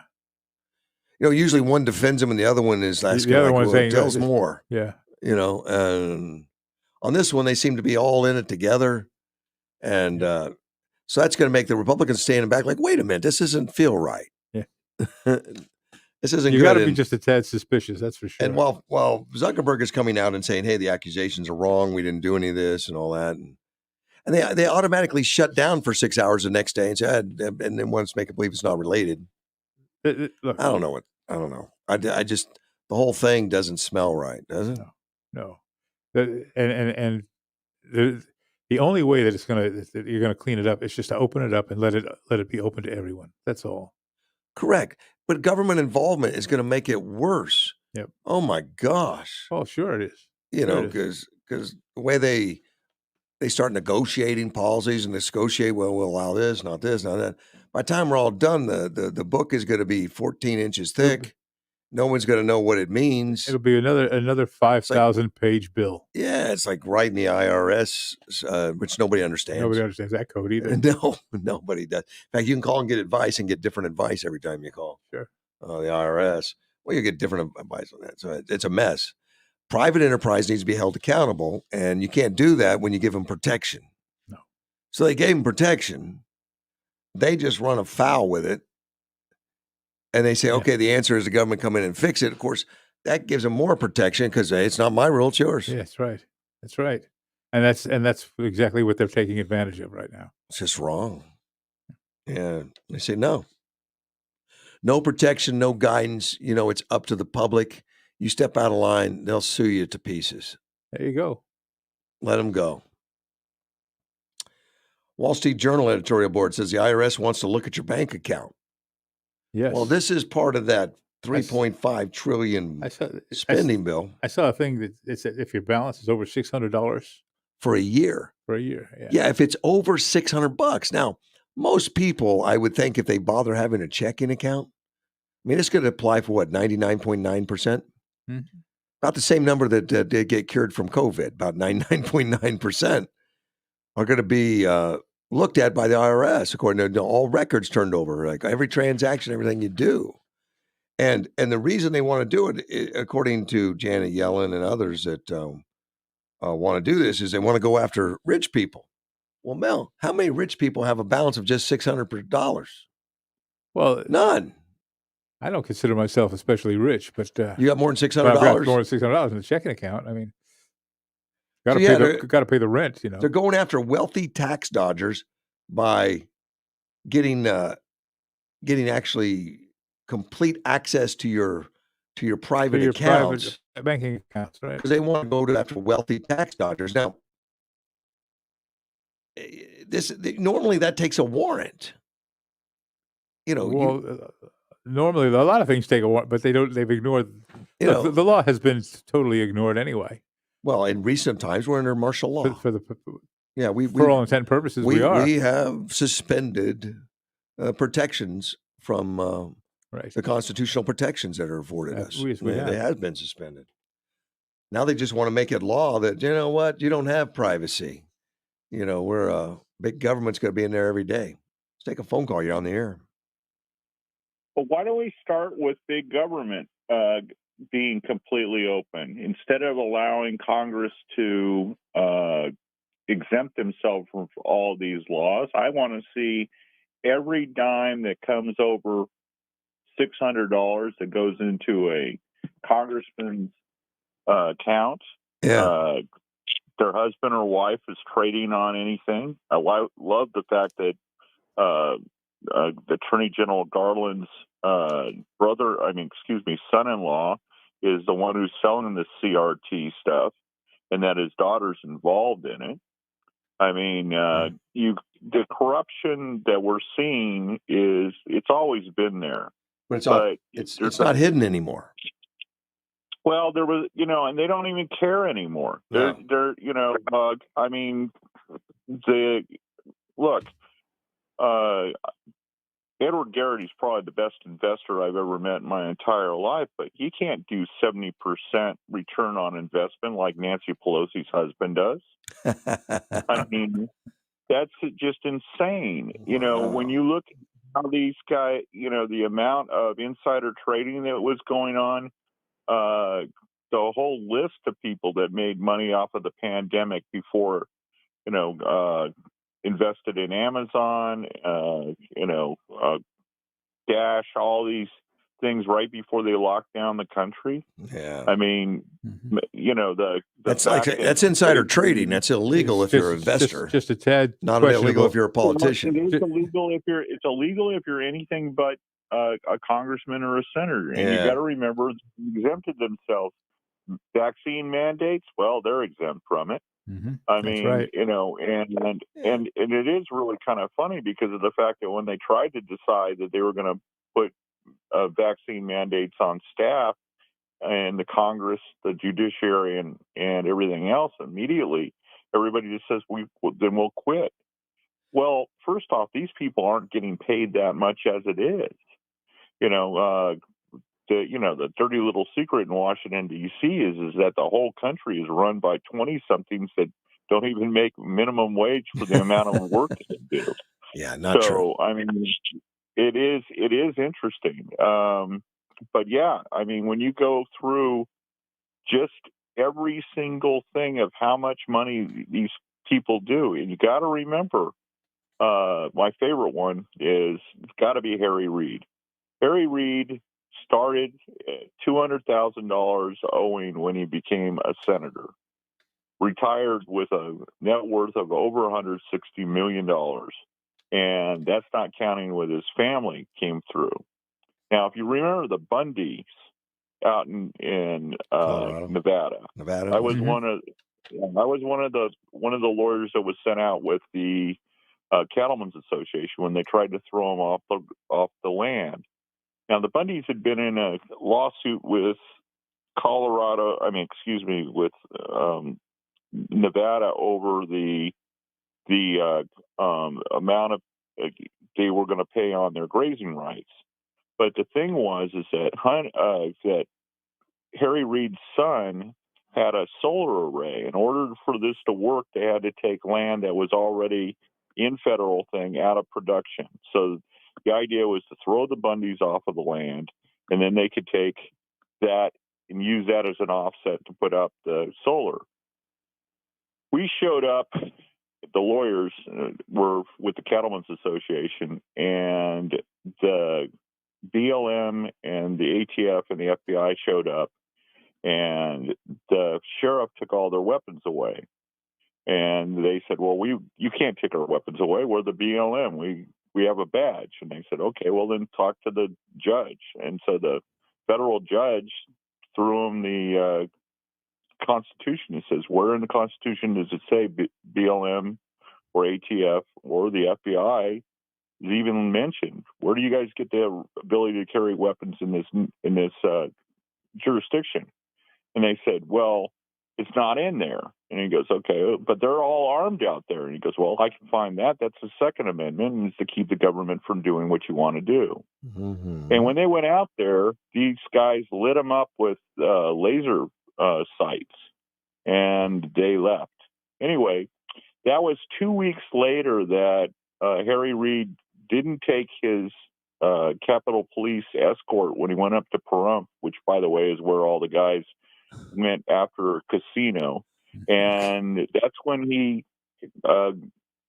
Usually one defends him and the other one is asking, the other one's saying, tells more. Yeah. And on this one, they seem to be all in it together. And so that's going to make the Republicans standing back like, wait a minute, this doesn't feel right. Yeah. This isn't good. You got to be just a tad suspicious, that's for sure. And while Zuckerberg is coming out and saying, hey, the accusations are wrong, we didn't do any of this and all that. And they automatically shut down for 6 hours the next day and said, and then want to make it believe it's not related. Look, I don't know. I just, the whole thing doesn't smell right, does it? No. And the only way that you're gonna clean it up is just to open it up and let it be open to everyone. That's all. Correct. But government involvement is going to make it worse. Yep. Oh my gosh. Oh, sure it is. You know, because the way they start negotiating policies and negotiate, well, we'll allow this, not that. By the time we're all done, the book is going to be 14 inches thick. No one's going to know what it means. It'll be another 5,000 page bill. Yeah, it's like writing the IRS, which nobody understands. Nobody understands that code either. No, nobody does. In fact, you can call and get advice and get different advice every time you call. Sure. The IRS. Well, you get different advice on that. So it's a mess. Private enterprise needs to be held accountable, and you can't do that when you give them protection. No. So they gave them protection. They just run afoul with it. And they say, okay, the answer is the government come in and fix it. Of course, that gives them more protection because it's not my rule, it's yours. Yeah, that's right. That's right. And that's exactly what they're taking advantage of right now. It's just wrong. Yeah. They say no. No protection, no guidance. You know, it's up to the public. You step out of line, they'll sue you to pieces. There you go. Let them go. Wall Street Journal editorial board says the IRS wants to look at your bank account. Yes. Well, this is part of that $3.5 trillion spending bill. I saw a thing that it said if your balance is over $600 for a year. For a year, yeah. Yeah, if it's over $600. Now, most people, I would think, if they bother having a checking account, I mean, it's going to apply for what, 99.9%? Mm-hmm. About the same number that did get cured from COVID, about 99.9% are going to be looked at by the IRS, according to all records turned over, like every transaction, everything you do. And the reason they want to do it, according to Janet Yellen and others that want to do this, is they want to go after rich people. Well, Mel, how many rich people have a balance of just $600? Well, none. I don't consider myself especially rich, but you got more than $600. More than $600 in the checking account. I mean, got to pay the rent. You know, they're going after wealthy tax dodgers by getting actually complete access to your private accounts, private banking accounts, right? Because they want to go after wealthy tax dodgers. Now, normally that takes a warrant. You know, normally a lot of things take a warrant, but they don't. They've ignored. The law has been totally ignored anyway. Well, in recent times, we're under martial law. For all intent and purposes, we are. We have suspended protections from the constitutional protections that are afforded us. They have been suspended. Now they just want to make it law that, you know what, you don't have privacy. You know, big government's going to be in there every day. Let's take a phone call. You're on the air. Well, why don't we start with big government being completely open instead of allowing Congress to exempt themselves from all these laws? I want to see every dime that comes over $600 that goes into a congressman's account. Yeah. Their husband or wife is trading on anything. I love the fact that Attorney General Garland's son-in-law is the one who's selling the CRT stuff, and that his daughter's involved in it. I mean, the corruption that we're seeing it's always been there. But it's not hidden anymore. Well, there was, and they don't even care anymore. No. Edward Garrity's probably the best investor I've ever met in my entire life, but he can't do 70% return on investment like Nancy Pelosi's husband does. I mean, that's just insane. Wow. When you look at how these guys, the amount of insider trading that was going on, the whole list of people that made money off of the pandemic before, invested in Amazon, Dash, all these things right before they locked down the country. Yeah. I mean, that's insider trading. That's illegal if you're an investor. Just a tad. Not illegal if you're a politician. It is illegal it's illegal if you're anything but a congressman or a senator. And you got to remember, they exempted themselves. vaccine mandates, well, they're exempt from it. Mm-hmm. I mean, right. and it is really kind of funny because of the fact that when they tried to decide that they were going to put vaccine mandates on staff and the Congress, the judiciary, and everything else, immediately everybody just says, then we'll quit. Well, first off, these people aren't getting paid that much as it is. The dirty little secret in Washington, D.C. is that the whole country is run by 20-somethings that don't even make minimum wage for the amount of work that they do. Yeah, not true. So, I mean, it is interesting. But yeah, I mean, when you go through just every single thing of how much money these people do, and you got to remember, my favorite one is it's got to be Harry Reid. Harry Reid started $200,000 owing when he became a senator, retired with a net worth of over $160 million. And that's not counting what his family came through. Now, if you remember the Bundys out in Nevada, I was one of the lawyers that was sent out with the Cattlemen's Association when they tried to throw him off the land. Now, the Bundys had been in a lawsuit with with Nevada over the amount of they were going to pay on their grazing rights. But the thing was that Harry Reid's son had a solar array. In order for this to work, they had to take land that was already in federal thing out of production. So the idea was to throw the Bundys off of the land, and then they could take that and use that as an offset to put up the solar. We showed up, the lawyers were with the Cattlemen's Association, and the BLM and the ATF and the FBI showed up, and the sheriff took all their weapons away. And they said, well, you can't take our weapons away. We're the BLM. We have a badge. And they said, okay, well, then talk to the judge. And so the federal judge threw him the Constitution. He says, where in the Constitution does it say BLM or ATF or the FBI is even mentioned? Where do you guys get the ability to carry weapons in this jurisdiction? And they said, well, it's not in there. And he goes, okay, but they're all armed out there. And he goes, well, I can find that. That's the Second Amendment, and it's to keep the government from doing what you want to do. Mm-hmm. And when they went out there, these guys lit them up with laser sights, and they left. Anyway, that was 2 weeks later that Harry Reid didn't take his Capitol Police escort when he went up to Pahrump, which, by the way, is where all the guys went after a casino. And that's when he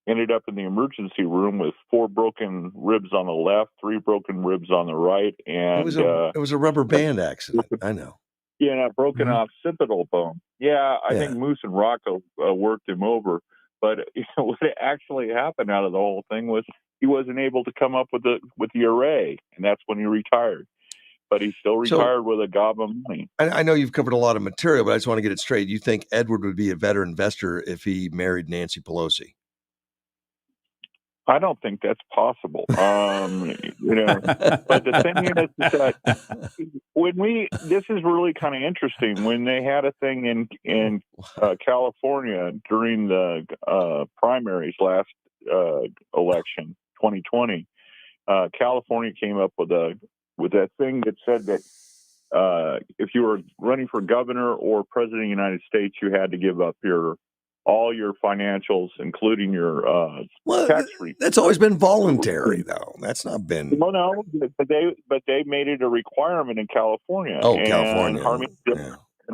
ended up in the emergency room with 4 broken ribs on the left, 3 broken ribs on the right. And it was a rubber band accident. I know. Yeah, broken occipital bone. Yeah, I think Moose and Rocco worked him over. But what actually happened out of the whole thing was he wasn't able to come up with the array, and that's when he retired. But he's still retired with a gob of money. I know you've covered a lot of material, but I just want to get it straight. You think Edward would be a better investor if he married Nancy Pelosi? I don't think that's possible. But the thing is that this is really kind of interesting. When they had a thing in California during the primaries last election, 2020, California came up with that thing that said that if you were running for governor or president of the United States, you had to give up all your financials, including your tax return. That's always been voluntary, though. That's not been. Well, no, but they made it a requirement in California. Oh, and California.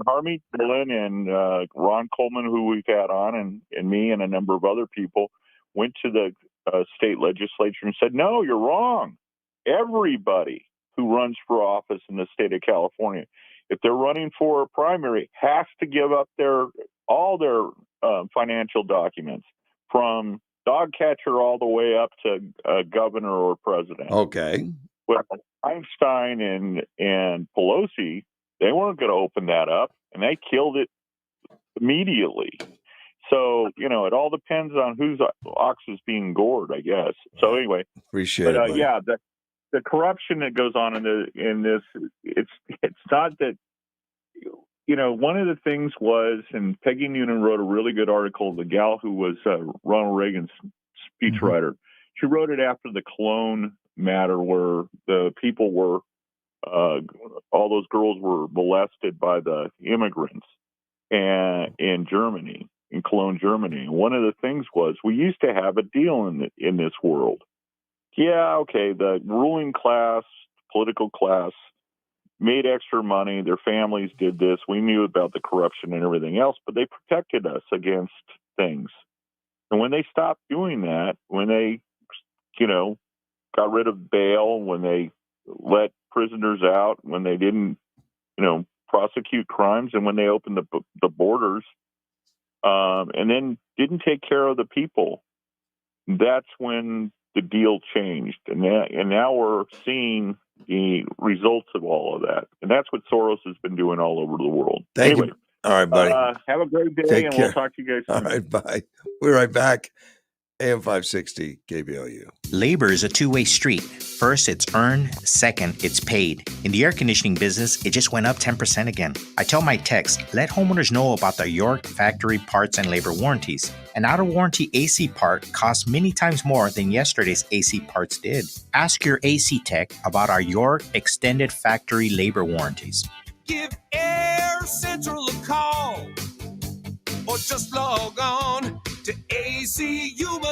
Harmeet Dillon and Ron Coleman, who we've had on, and me and a number of other people went to the state legislature and said, no, you're wrong. Everybody who runs for office in the state of California, if they're running for a primary, has to give up all their financial documents, from dog catcher all the way up to governor or president. Okay. Well, Einstein and Pelosi, they weren't going to open that up, and they killed it immediately. So, it all depends on whose ox is being gored, I guess. So anyway, appreciate it. Buddy. Yeah, the corruption that goes on in this, it's not that, one of the things was, and Peggy Noonan wrote a really good article, the gal who was Ronald Reagan's speechwriter. She wrote it after the Cologne matter, where the people were, all those girls were molested by the immigrants in Germany, in Cologne, Germany. And one of the things was, we used to have a deal in this world. Yeah, okay, the ruling class, political class, made extra money. Their families did this. We knew about the corruption and everything else, but they protected us against things. And when they stopped doing that, when they, got rid of bail, when they let prisoners out, when they didn't, prosecute crimes, and when they opened the borders, and then didn't take care of the people, that's when the deal changed. And now we're seeing the results of all of that. And that's what Soros has been doing all over the world. Thank you. All right, buddy. Have a great day, Take and care. We'll talk to you guys soon. All right, bye. We're right back. AM 560 KBLU. Labor is a two-way street. First, it's earned. Second, it's paid. In the air conditioning business, it just went up 10% again. I tell my techs, let homeowners know about the York factory parts and labor warranties. An out-of-warranty AC part costs many times more than yesterday's AC parts did. Ask your AC tech about our York extended factory labor warranties. Give Air Central a call, or just log on to ACUMA.com.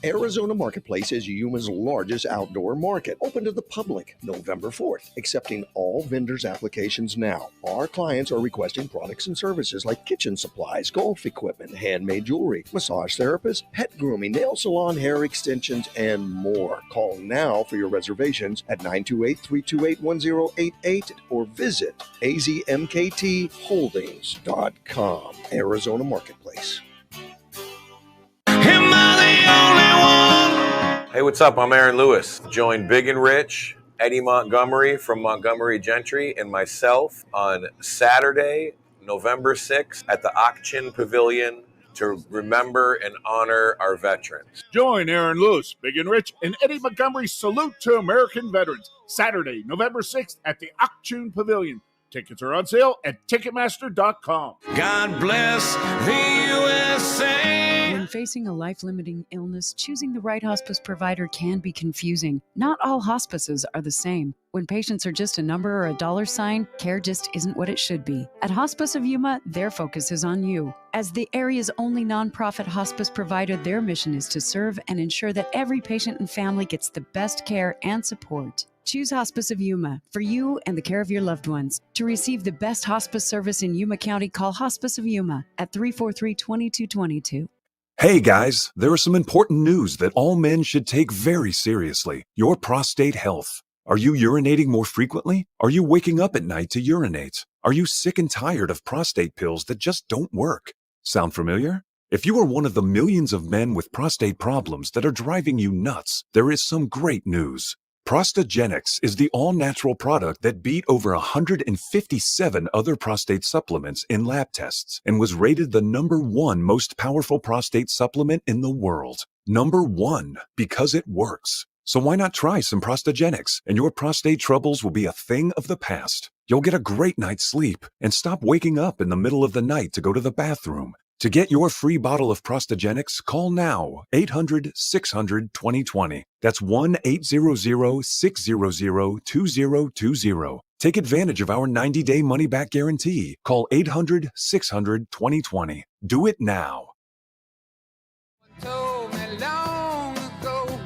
Arizona Marketplace is Yuma's largest outdoor market, open to the public November 4th, accepting all vendors' applications now. Our clients are requesting products and services like kitchen supplies, golf equipment, handmade jewelry, massage therapists, pet grooming, nail salon, hair extensions, and more. Call now for your reservations at 928-328-1088 or visit azmktholdings.com. Arizona Marketplace. Hey, what's up? I'm Aaron Lewis. Join Big and Rich, Eddie Montgomery from Montgomery Gentry, and myself on Saturday, November 6th at the Ak-Chin Pavilion to remember and honor our veterans. Join Aaron Lewis, Big and Rich, and Eddie Montgomery's Salute to American Veterans, Saturday, November 6th at the Ak-Chin Pavilion. Tickets are on sale at Ticketmaster.com. God bless the USA. When facing a life-limiting illness, choosing the right hospice provider can be confusing. Not all hospices are the same. When patients are just a number or a dollar sign, care just isn't what it should be. At Hospice of Yuma, their focus is on you. As the area's only nonprofit hospice provider, their mission is to serve and ensure that every patient and family gets the best care and support. Choose Hospice of Yuma for you and the care of your loved ones. To receive the best hospice service in Yuma County, call Hospice of Yuma at 343-2222. Hey guys, there is some important news that all men should take very seriously. Your prostate health. Are you urinating more frequently? Are you waking up at night to urinate? Are you sick and tired of prostate pills that just don't work? Sound familiar? If you are one of the millions of men with prostate problems that are driving you nuts, there is some great news. Prostagenics is the all-natural product that beat over 157 other prostate supplements in lab tests and was rated the #1 most powerful prostate supplement in the world. #1, because it works. So why not try some Prostagenics, and your prostate troubles will be a thing of the past. You'll get a great night's sleep and stop waking up in the middle of the night to go to the bathroom. To get your free bottle of Prostagenics, call now, 800-600-2020. That's 1-800-600-2020. Take advantage of our 90-day money-back guarantee. Call 800-600-2020. Do it now. Told me long ago,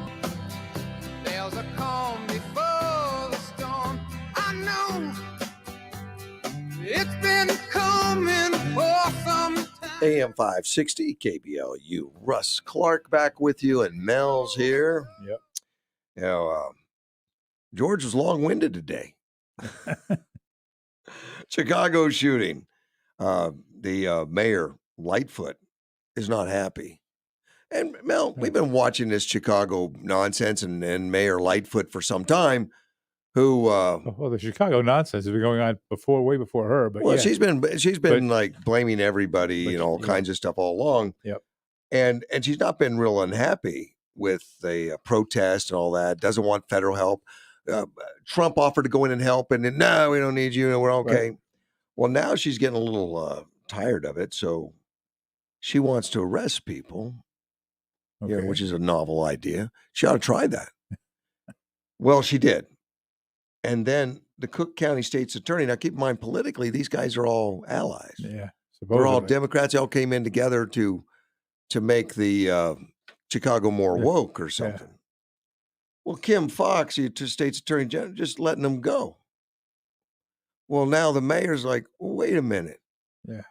there's a calm before the storm. I know it's been coming for some time. AM 560 KBLU. Russ Clark back with you, and Mel's here. Yep. George was long-winded today. Chicago shooting. The mayor, Lightfoot, is not happy. And Mel, we've been watching this Chicago nonsense and Mayor Lightfoot for some time. who well, the Chicago nonsense has been going on way before her. But well, yeah. she's been like blaming everybody and all kinds of stuff all along. Yep. And she's not been real unhappy with the protest and all that. Doesn't want federal help. Trump offered to go in and help, and then, no, we don't need you. No, we're okay. Right. Well, now she's getting a little tired of it, so she wants to arrest people. Okay. Which is a novel idea. She ought to try that. Well, she did. And then the Cook County State's attorney, now keep in mind, politically, these guys are all allies. Yeah. They're all Democrats. They all came in together to make the Chicago more woke or something. Yeah. Well, Kim Foxx, the state's attorney general, just letting them go. Well, now the mayor's like, well, wait a minute. Yeah.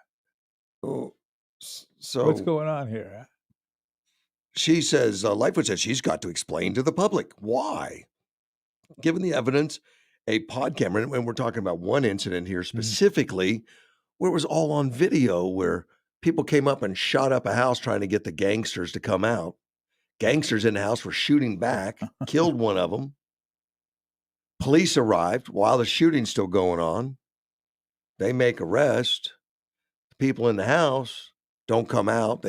Oh, so what's going on here? She says, Lightfoot says she's got to explain to the public why. Given the evidence, a pod camera, and we're talking about one incident here specifically, where it was all on video, where people came up and shot up a house trying to get the gangsters to come out. Gangsters in the house were shooting back, killed one of them. Police arrived while the shooting's still going on. They make arrest. The people in the house don't come out.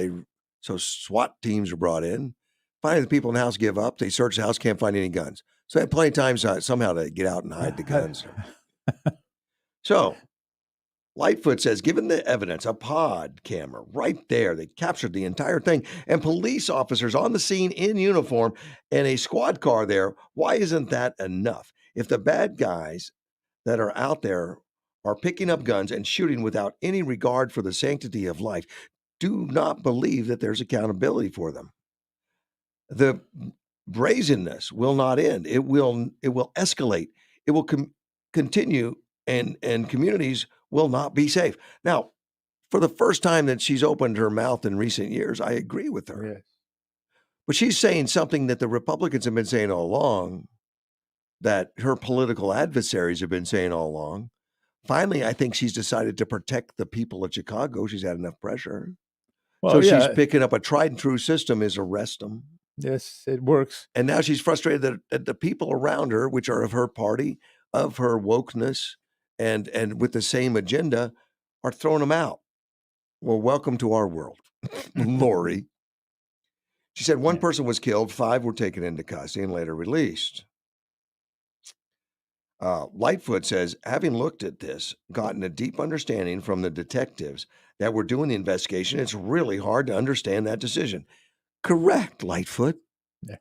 So SWAT teams are brought in. Finally, the people in the house give up. They search the house, can't find any guns. So they had plenty of time somehow to get out and hide the guns. So Lightfoot says, given the evidence, a pod camera right there, they captured the entire thing, and police officers on the scene in uniform and a squad car there, why isn't that enough? If the bad guys that are out there are picking up guns and shooting without any regard for the sanctity of life, do not believe that there's accountability for them. The brazenness will not end. It will escalate. It will continue, and communities will not be safe. Now, for the first time that she's opened her mouth in recent years, I agree with her. Yes. But she's saying something that the Republicans have been saying all along, that her political adversaries have been saying all along. Finally, I think she's decided to protect the people of Chicago. She's had enough pressure. Well, so she's picking up a tried and true system, is arrest them. Yes, it works. And now she's frustrated that the people around her, which are of her party, of her wokeness, and with the same agenda, are throwing them out. Well, welcome to our world, Lori. She said one person was killed, 5 were taken into custody and later released. Lightfoot says, having looked at this, gotten a deep understanding from the detectives that were doing the investigation, it's really hard to understand that decision. Correct, Lightfoot. Yeah.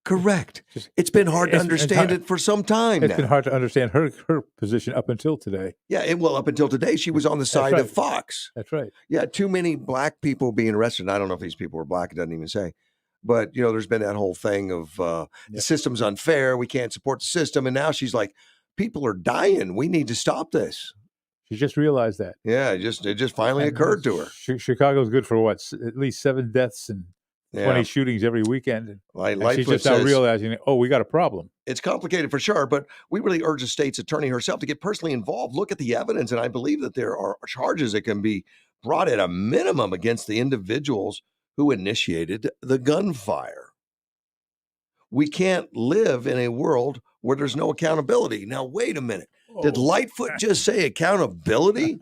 Correct. It's been hard to understand it for some time now. It's been hard to understand her position up until today. Yeah, up until today, she was on the side of Fox. That's right. Yeah, too many black people being arrested. I don't know if these people were black. It doesn't even say. But, there's been that whole thing of the system's unfair. We can't support the system. And now she's like, people are dying. We need to stop this. She just realized that. Yeah, it just finally occurred to her. Chicago's good for what? At least 7 deaths and 20 shootings every weekend. And she's just now realizing, we got a problem. It's complicated for sure, but we really urge the state's attorney herself to get personally involved. Look at the evidence, and I believe that there are charges that can be brought at a minimum against the individuals who initiated the gunfire. We can't live in a world where there's no accountability. Now, wait a minute. Did Lightfoot just say accountability?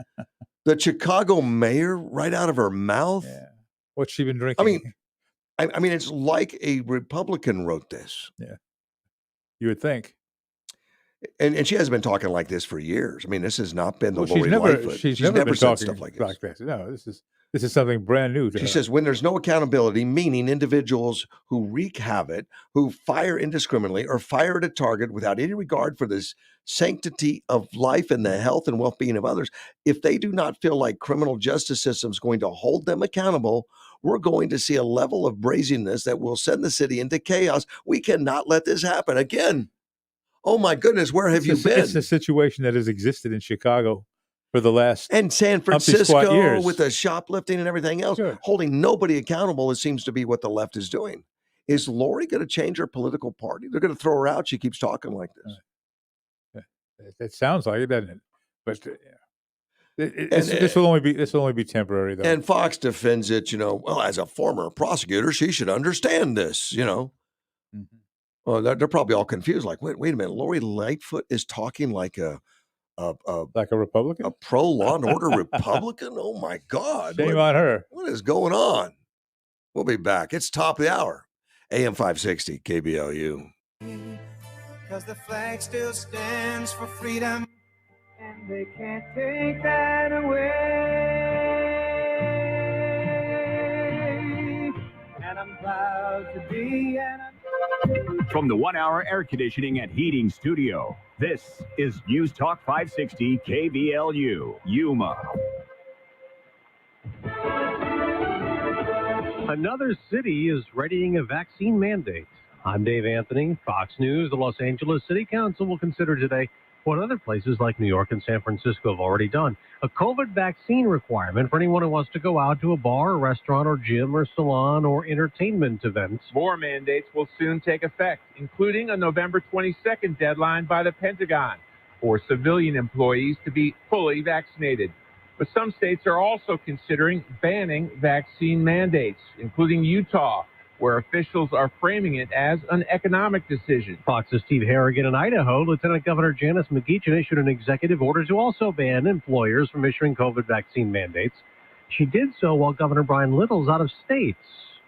The Chicago mayor right out of her mouth? Yeah. What's she been drinking? I mean, it's like a Republican wrote this. Yeah. You would think. And she hasn't been talking like this for years. I mean, this has not been the Lori Lightfoot. She's never been said talking stuff like this. No, this is something brand new to her. She says, when there's no accountability, meaning individuals who wreak havoc, who fire indiscriminately or fire at a target without any regard for this sanctity of life and the health and well-being of others, if they do not feel like criminal justice system is going to hold them accountable, we're going to see a level of brazenness that will send the city into chaos. We cannot let this happen again. Oh my goodness, where have you been? It's a situation that has existed in Chicago for the last and San Francisco years. With the shoplifting and everything else, holding nobody accountable. It seems to be what the left is doing. Is Lori going to change her political party? They're going to throw her out. She keeps talking like this. It sounds like it, doesn't it? But this will only be temporary, though. And Fox defends it. Well, as a former prosecutor, she should understand this. Mm-hmm. Well, they're probably all confused. Like, wait a minute. Lori Lightfoot is talking like a Republican, a pro Law and Order Republican. Oh my God! Shame on her. What is going on? We'll be back. It's top of the hour. AM 560 KBLU. Because the flag still stands for freedom, and they can't take that away. And I'm proud to be From the 1 Hour Air Conditioning and Heating Studio, this is News Talk 560 KBLU, Yuma. Another city is readying a vaccine mandate. I'm Dave Anthony, Fox News. The Los Angeles City Council will consider today what other places like New York and San Francisco have already done. A COVID vaccine requirement for anyone who wants to go out to a bar, or restaurant, or gym, or salon, or entertainment events. More mandates will soon take effect, including a November 22nd deadline by the Pentagon for civilian employees to be fully vaccinated. But some states are also considering banning vaccine mandates, including Utah, where officials are framing it as an economic decision. Fox's Steve Harrigan in Idaho, Lieutenant Governor Janice McGeachin issued an executive order to also ban employers from issuing COVID vaccine mandates. She did so while Governor Brian Little's out of state.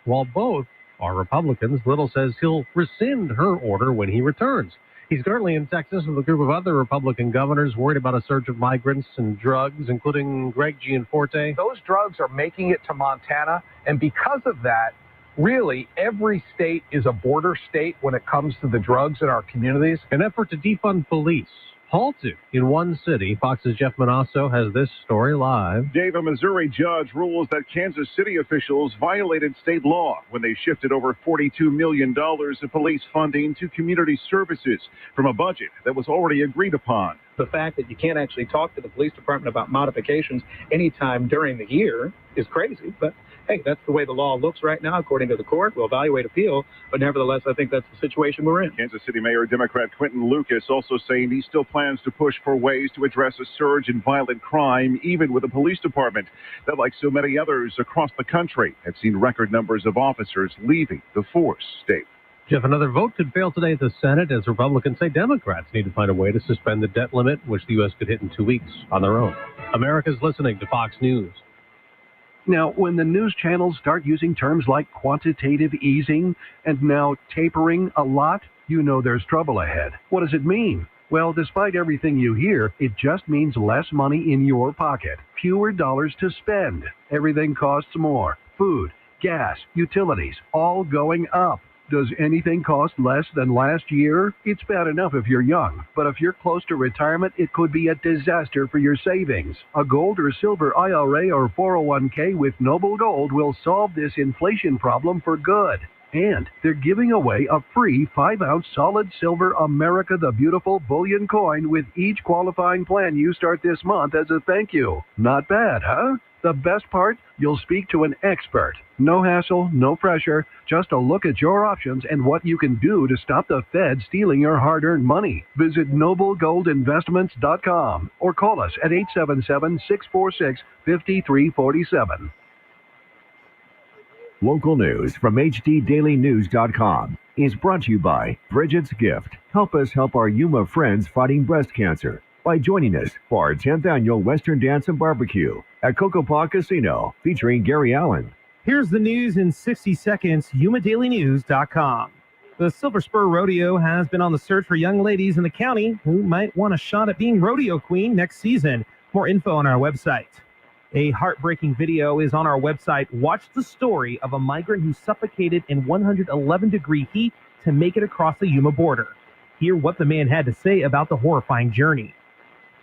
While both are Republicans, Little says he'll rescind her order when he returns. He's currently in Texas with a group of other Republican governors worried about a surge of migrants and drugs, including Greg Gianforte. Those drugs are making it to Montana, and because of that, really, every state is a border state when it comes to the drugs in our communities. An effort to defund police halted in one city. Fox's Jeff Manasso has this story live. Dave, a Missouri judge rules that Kansas City officials violated state law when they shifted over $42 million of police funding to community services from a budget that was already agreed upon. The fact that you can't actually talk to the police department about modifications anytime during the year is crazy, but hey, that's the way the law looks right now, according to the court. We'll evaluate appeal, but nevertheless, I think that's the situation we're in. Kansas City Mayor Democrat Quentin Lucas also saying he still plans to push for ways to address a surge in violent crime, even with the police department that, like so many others across the country, have seen record numbers of officers leaving the force. Dave. Jeff, another vote could fail today at the Senate as Republicans say Democrats need to find a way to suspend the debt limit, which the U.S. could hit in 2 weeks on their own. America's listening to Fox News. Now, when the news channels start using terms like quantitative easing and now tapering a lot, you know there's trouble ahead. What does it mean? Well, despite everything you hear, it just means less money in your pocket, fewer dollars to spend. Everything costs more. Food, gas, utilities, all going up. Does anything cost less than last year? It's bad enough if you're young, but if you're close to retirement, it could be a disaster for your savings. A gold or silver IRA or 401k with Noble Gold will solve this inflation problem for good. And they're giving away a free 5-ounce solid silver America the Beautiful bullion coin with each qualifying plan you start this month as a thank you. Not bad, huh? The best part? You'll speak to an expert. No hassle, no pressure, just a look at your options and what you can do to stop the Fed stealing your hard-earned money. Visit noblegoldinvestments.com or call us at 877-646-5347. Local news from HDDailyNews.com is brought to you by Bridget's Gift. Help us help our Yuma friends fighting breast cancer by joining us for our 10th annual Western Dance and Barbecue at Cocopa Casino, featuring Gary Allen. Here's the news in 60 seconds, YumaDailyNews.com. The Silver Spur Rodeo has been on the search for young ladies in the county who might want a shot at being rodeo queen next season. More info on our website. A heartbreaking video is on our website. Watch the story of a migrant who suffocated in 111-degree heat to make it across the Yuma border. Hear what the man had to say about the horrifying journey.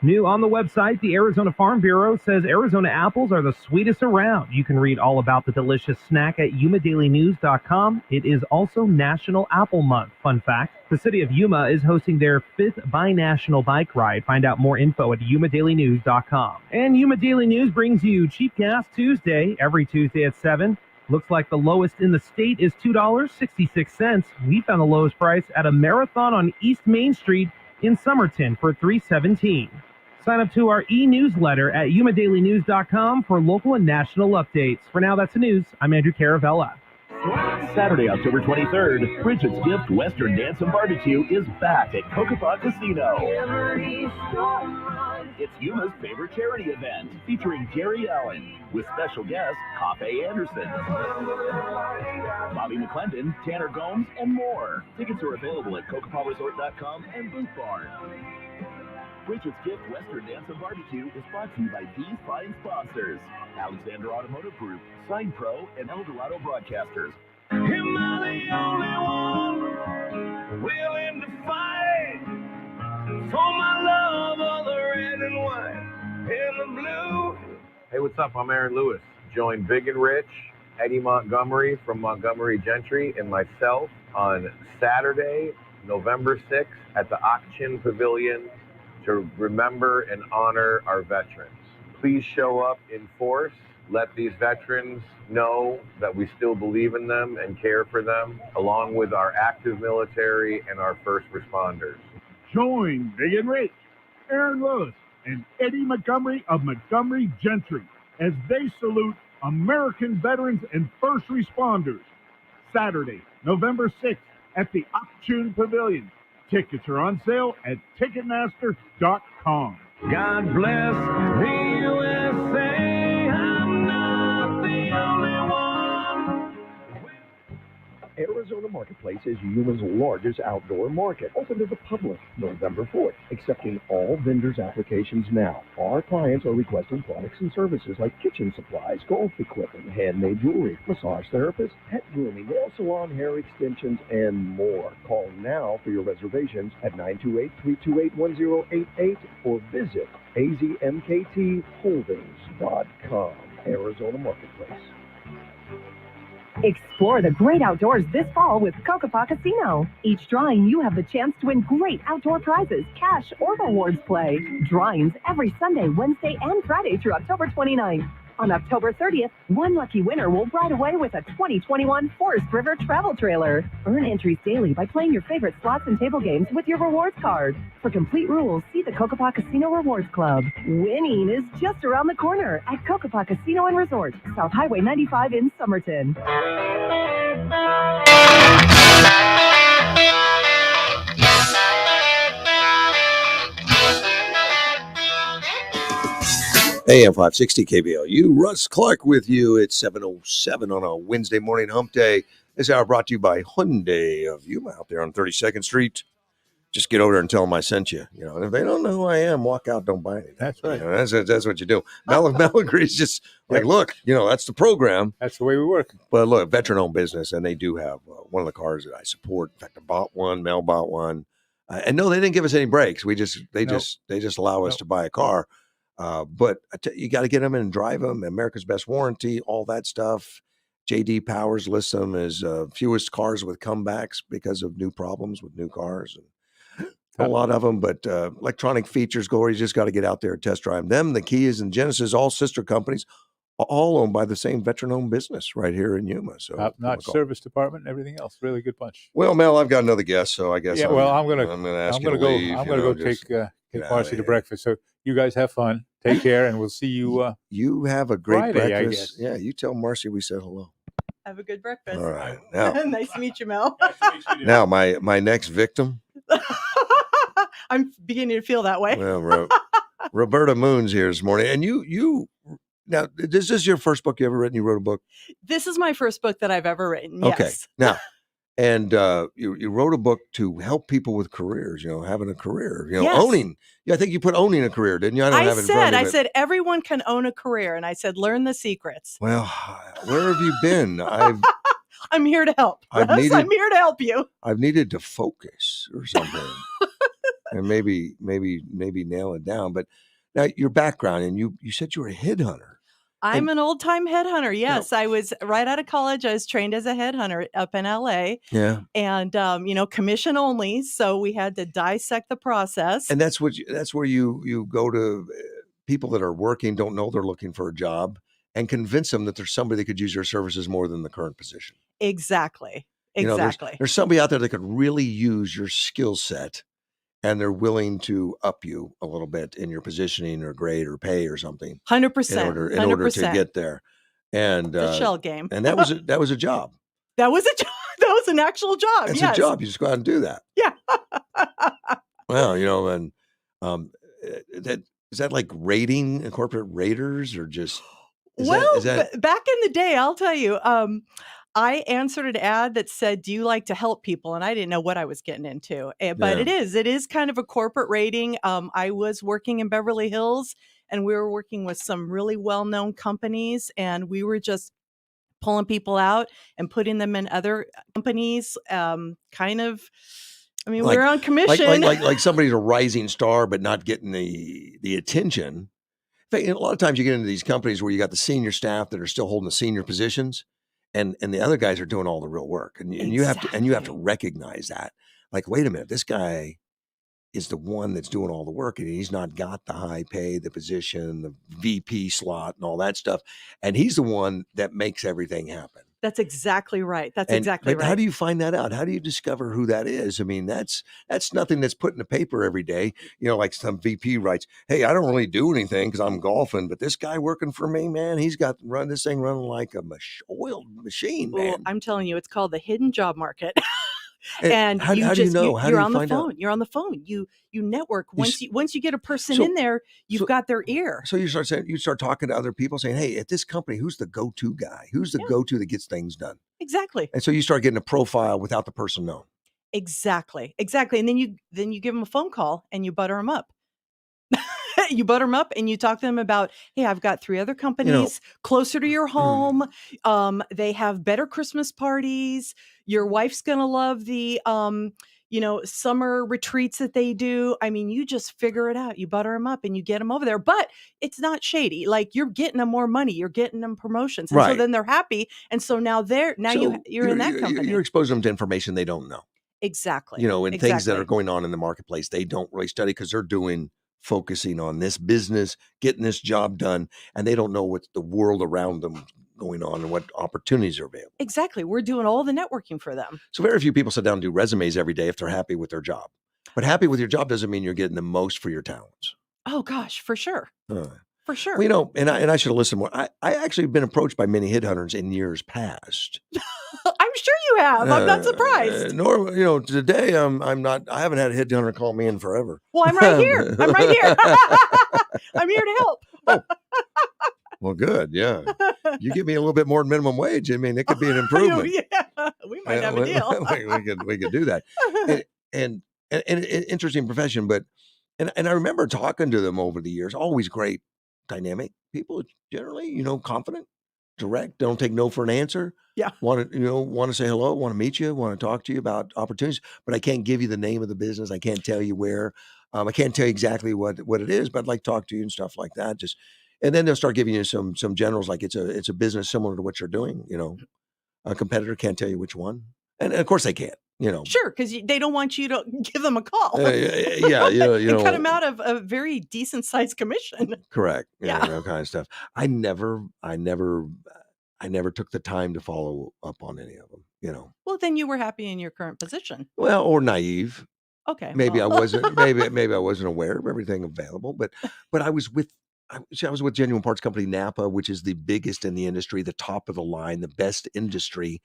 New on the website, the Arizona Farm Bureau says Arizona apples are the sweetest around. You can read all about the delicious snack at YumaDailyNews.com. It is also National Apple Month. Fun fact, the city of Yuma is hosting their 5th binational bike ride. Find out more info at YumaDailyNews.com. And Yuma Daily News brings you Cheap Gas Tuesday, every Tuesday at 7. Looks like the lowest in the state is $2.66. We found the lowest price at a Marathon on East Main Street in Somerton for $3.17. Sign up to our e-newsletter at YumaDailyNews.com for local and national updates. For now, that's the news. I'm Andrew Caravella. Saturday, October 23rd, Bridget's Gift Western Dance and Barbecue is back at Kokopah Casino. It's Yuma's favorite charity event, featuring Jerry Allen, with special guests Coffee Anderson, Bobby McClendon, Tanner Gomes, and more. Tickets are available at CokopahResort.com and Boot Barn. Bridget's Gift Western Dance and Barbecue is brought to you by these fine sponsors: Alexander Automotive Group, Sign Pro, and El Dorado Broadcasters. Am I the only one willing to fight for my love of the red and white and the blue? Hey, what's up? I'm Aaron Lewis. Join Big and Rich, Eddie Montgomery from Montgomery Gentry, and myself on Saturday, November 6th at the Akchin Pavilion to remember and honor our veterans. Please show up in force. Let these veterans know that we still believe in them and care for them, along with our active military and our first responders. Join Big and Rich, Aaron Lewis, and Eddie Montgomery of Montgomery Gentry as they salute American veterans and first responders. Saturday, November 6th at the Akchin Pavilion. Tickets are on sale at Ticketmaster.com. God bless the USA. I'm not the only one. Arizona Marketplace is Yuma's largest outdoor market, open to the public November 4th, accepting all vendors' applications now. Our clients are requesting products and services like kitchen supplies, golf equipment, handmade jewelry, massage therapists, pet grooming, nail salon, hair extensions, and more. Call now for your reservations at 928-328-1088 or visit azmktholdings.com. Arizona Marketplace. Explore the great outdoors this fall with Kokopah Casino. Each drawing, you have the chance to win great outdoor prizes, cash, or rewards play. Drawings every Sunday, Wednesday, and Friday through October 29th. On October 30th, one lucky winner will ride away with a 2021 Forest River travel trailer. Earn entries daily by playing your favorite slots and table games with your rewards card. For complete rules, see the Kokopah Casino Rewards Club. Winning is just around the corner at Kokopah Casino and Resort, South Highway 95 in Somerton. AM 560 KBLU. Russ Clark with you. It's 7:07 on a Wednesday morning hump day. This hour brought to you by Hyundai of Yuma out there on 32nd Street. Just get over there and tell them I sent you. You know, and if they don't know who I am, walk out, don't buy anything. That's right. You know, that's what you do. Mel agrees. Just like, look, you know, that's the program. That's the way we work. But look, veteran-owned business, and they do have one of the cars that I support. In fact, I bought one. Mel bought one. And no, they didn't give us any breaks. They just allow us to buy a car. But you got to get them in and drive them. America's Best Warranty, all that stuff. J.D. Powers lists them as fewest cars with comebacks because of new problems with new cars. And a lot of them, but electronic features, Glory, you just got to get out there and test drive them. The Keys and Genesis, all sister companies, all owned by the same veteran-owned business right here in Yuma. So top-notch service department and everything else. Really good bunch. Well, Mel, I've got another guest, so I guess I'm gonna go take Marcy to breakfast. So you guys have fun. Take care, and we'll see you. You have a great Friday, breakfast. I guess. Yeah, you tell Marcy we said hello. Have a good breakfast. All right. Now, nice to meet you, Mel. Now, my next victim. I'm beginning to feel that way. Well, Roberta Moon's here this morning, and you now. Is this your first book you ever written? You wrote a book. This is my first book that I've ever written. Okay. Yes. Now, and you wrote a book to help people with careers. You know, having a career. You know, Yes. owning. Yeah, I think you put owning a career, didn't you? I don't have it in front of me. I said everyone can own a career, and I said learn the secrets. Well, where have you been? I'm here to help. I'm I'm here to help you. I've needed to focus or something. And maybe nail it down. But now your background, and you said you were a headhunter. I'm an old time headhunter. Yes, I was right out of college. I was trained as a headhunter up in LA. Yeah. And commission only, so we had to dissect the process. And that's where you go to people that are working, don't know they're looking for a job, and convince them that there's somebody that could use your services more than the current position. Exactly. You know, Exactly. there's somebody out there that could really use your skill set, and they're willing to up you a little bit in your positioning or grade or pay or something. 100%. In order to get there. And the shell game. And that was a job. That was a job. That was an actual job. It's yes. a job. You just go out and do that. Yeah. Well, and that is that like rating corporate raters or just back in the day, I'll tell you, I answered an ad that said, "Do you like to help people?" And I didn't know what I was getting into, but it is kind of a corporate rating. I was working in Beverly Hills, and we were working with some really well-known companies, and we were just pulling people out and putting them in other companies. We were on commission. Like somebody's a rising star, but not getting the attention. In fact, a lot of times you get into these companies where you got the senior staff that are still holding the senior positions, and the other guys are doing all the real work, and you have to recognize that. Like, wait a minute, this guy is the one that's doing all the work, and he's not got the high pay, the position, the VP slot, and all that stuff, and he's the one that makes everything happen. That's exactly right. Exactly right. How do you find that out? How do you discover who that is? I mean, that's nothing that's put in the paper every day. Like some VP writes, "Hey, I don't really do anything because I'm golfing, but this guy working for me, man, he's got this thing running like a oiled machine, man." Well, I'm telling you, it's called the hidden job market. And how do you know? You're on the phone. You're on the phone. You network. Once you get a person in there, you've got their ear. So you start talking to other people, saying, "Hey, at this company, who's the go-to guy? Who's the go-to that gets things done?" Exactly. And so you start getting a profile without the person known. Exactly. And then you give them a phone call and you butter them up. You butter them up and you talk to them about, "Hey, I've got 3 other companies closer to your home. They have better Christmas parties. Your wife's going to love the, summer retreats that they do." I mean, you just figure it out. You butter them up and you get them over there, but it's not shady. Like, you're getting them more money. You're getting them promotions. And so then they're happy. And so now you're in that company. You're exposing them to information they don't know. Exactly. And things that are going on in the marketplace they don't really study because they're focusing on this business, getting this job done, and they don't know what's the world around them going on and what opportunities are available. Exactly. We're doing all the networking for them. So very few people sit down and do resumes every day if they're happy with their job. But happy with your job doesn't mean you're getting the most for your talents. Oh gosh, for sure. For sure. Well, and I should have listened more. I actually have been approached by many headhunters in years past. I'm sure you have. I'm not surprised. Nor, today I'm not. I haven't had a headhunter call me in forever. Well, I'm right here. I'm right here. I'm here to help. Well, good. Yeah, you give me a little bit more than minimum wage. I mean, it could be an improvement. Yeah, we might have a deal. we could do that. And interesting profession, but and I remember talking to them over the years. Always great, dynamic people. Generally, confident, direct. Don't take no for an answer. Yeah. Want to say hello. Want to meet you. Want to talk to you about opportunities. But I can't give you the name of the business. I can't tell you where. I can't tell you exactly what it is. But I'd like to talk to you and stuff like that. And then they'll start giving you some generals, like it's a business similar to what you're doing. A competitor can't tell you which one, and of course they can't. Sure, because they don't want you to give them a call. Yeah, and cut them out of a very decent sized commission. Correct. Yeah, that kind of stuff. I never took the time to follow up on any of them. Well, then you were happy in your current position. Well, or naive. Okay. Maybe I wasn't. Maybe I wasn't aware of everything available. But I was with Genuine Parts Company Napa, which is the biggest in the industry, the top of the line, the best industry.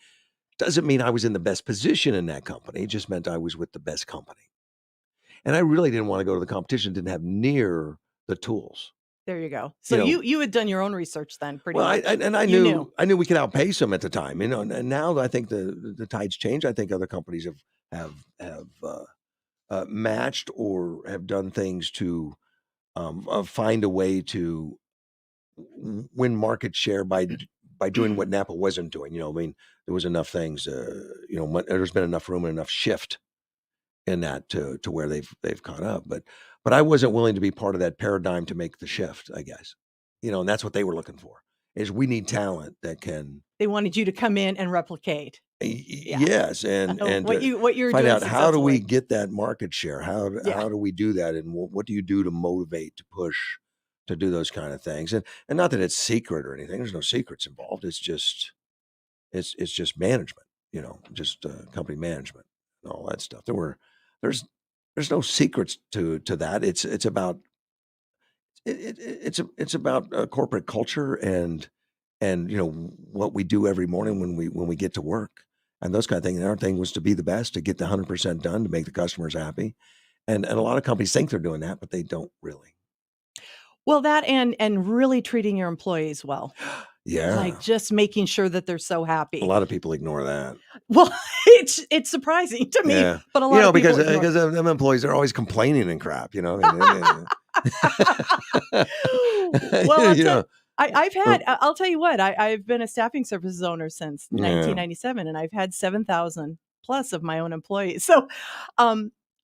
Doesn't mean I was in the best position in that company. It just meant I was with the best company. And I really didn't want to go to the competition, didn't have near the tools. There you go. So you had done your own research then, pretty much. I knew we could outpace them at the time. And now I think the tides change. I think other companies have matched or have done things to find a way to win market share by doing what Napa wasn't doing. There was enough things. There's been enough room and enough shift in that to where they've caught up. But I wasn't willing to be part of that paradigm to make the shift, I guess. And that's what they were looking for. Is we need talent that can. They wanted you to come in and replicate. Yes, and what you're find doing out how do we get that market share? How do we do that? And what do you do to motivate, to push, to do those kind of things? And not that it's secret or anything. There's no secrets involved. It's just management. Just company management and all that stuff. There's no secrets to that. It's about it's about corporate culture and what we do every morning when we get to work. and those kind of things. And our thing was to be the best, to get the 100% done, to make the customers happy. And a lot of companies think they're doing that, but they don't really. Well, that and really treating your employees well. Yeah. Like just making sure that they're so happy. A lot of people ignore that. Well, it's surprising to me, Yeah. but a lot of people because them employees are always complaining and crap, Well, I'll tell you what, I've been a staffing services owner since 1997, and I've had 7,000 plus of my own employees. So,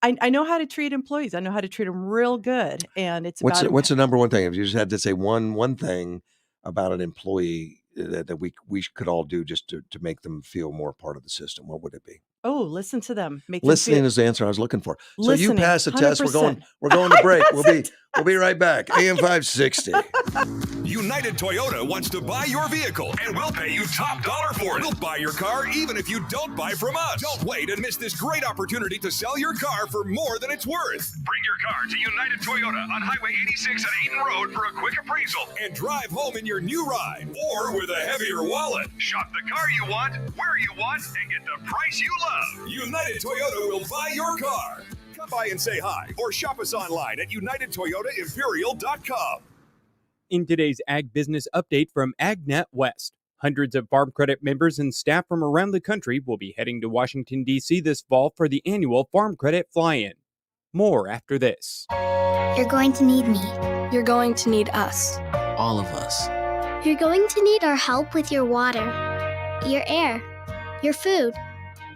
I know how to treat employees. I know how to treat them real good. And it's what's the number one thing? If you just had to say one thing about an employee that we could all do just to make them feel more part of the system, what would it be? Oh, listen to them. Listening is the answer I was looking for. So you pass the test. 100%. We're going to break. We'll be right back. AM 560. United Toyota wants to buy your vehicle, and we'll pay you top dollar for it. We'll buy your car even if you don't buy from us. Don't wait and miss this great opportunity to sell your car for more than it's worth. Bring your car to United Toyota on Highway 86 at Ayton Road for a quick appraisal and drive home in your new ride or with a heavier wallet. Shop the car you want, where you want, and get the price you love. United Toyota will buy your car. Come by and say hi or shop us online at UnitedToyotaImperial.com. In today's Ag Business Update from AgNet West, hundreds of Farm Credit members and staff from around the country will be heading to Washington, D.C. this fall for the annual Farm Credit Fly-In. More after this. You're going to need me. You're going to need us. All of us. You're going to need our help with your water, your air, your food.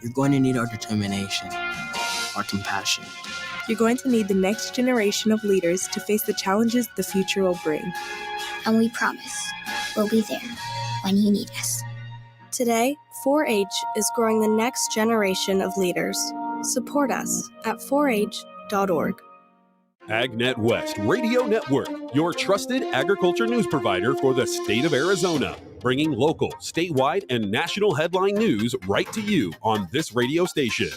You're going to need our determination, our compassion. You're going to need the next generation of leaders to face the challenges the future will bring. And we promise we'll be there when you need us. Today, 4-H is growing the next generation of leaders. Support us at 4h.org. AgNet West Radio Network, your trusted agriculture news provider for the state of Arizona. Bringing local, statewide, and national headline news right to you on this radio station.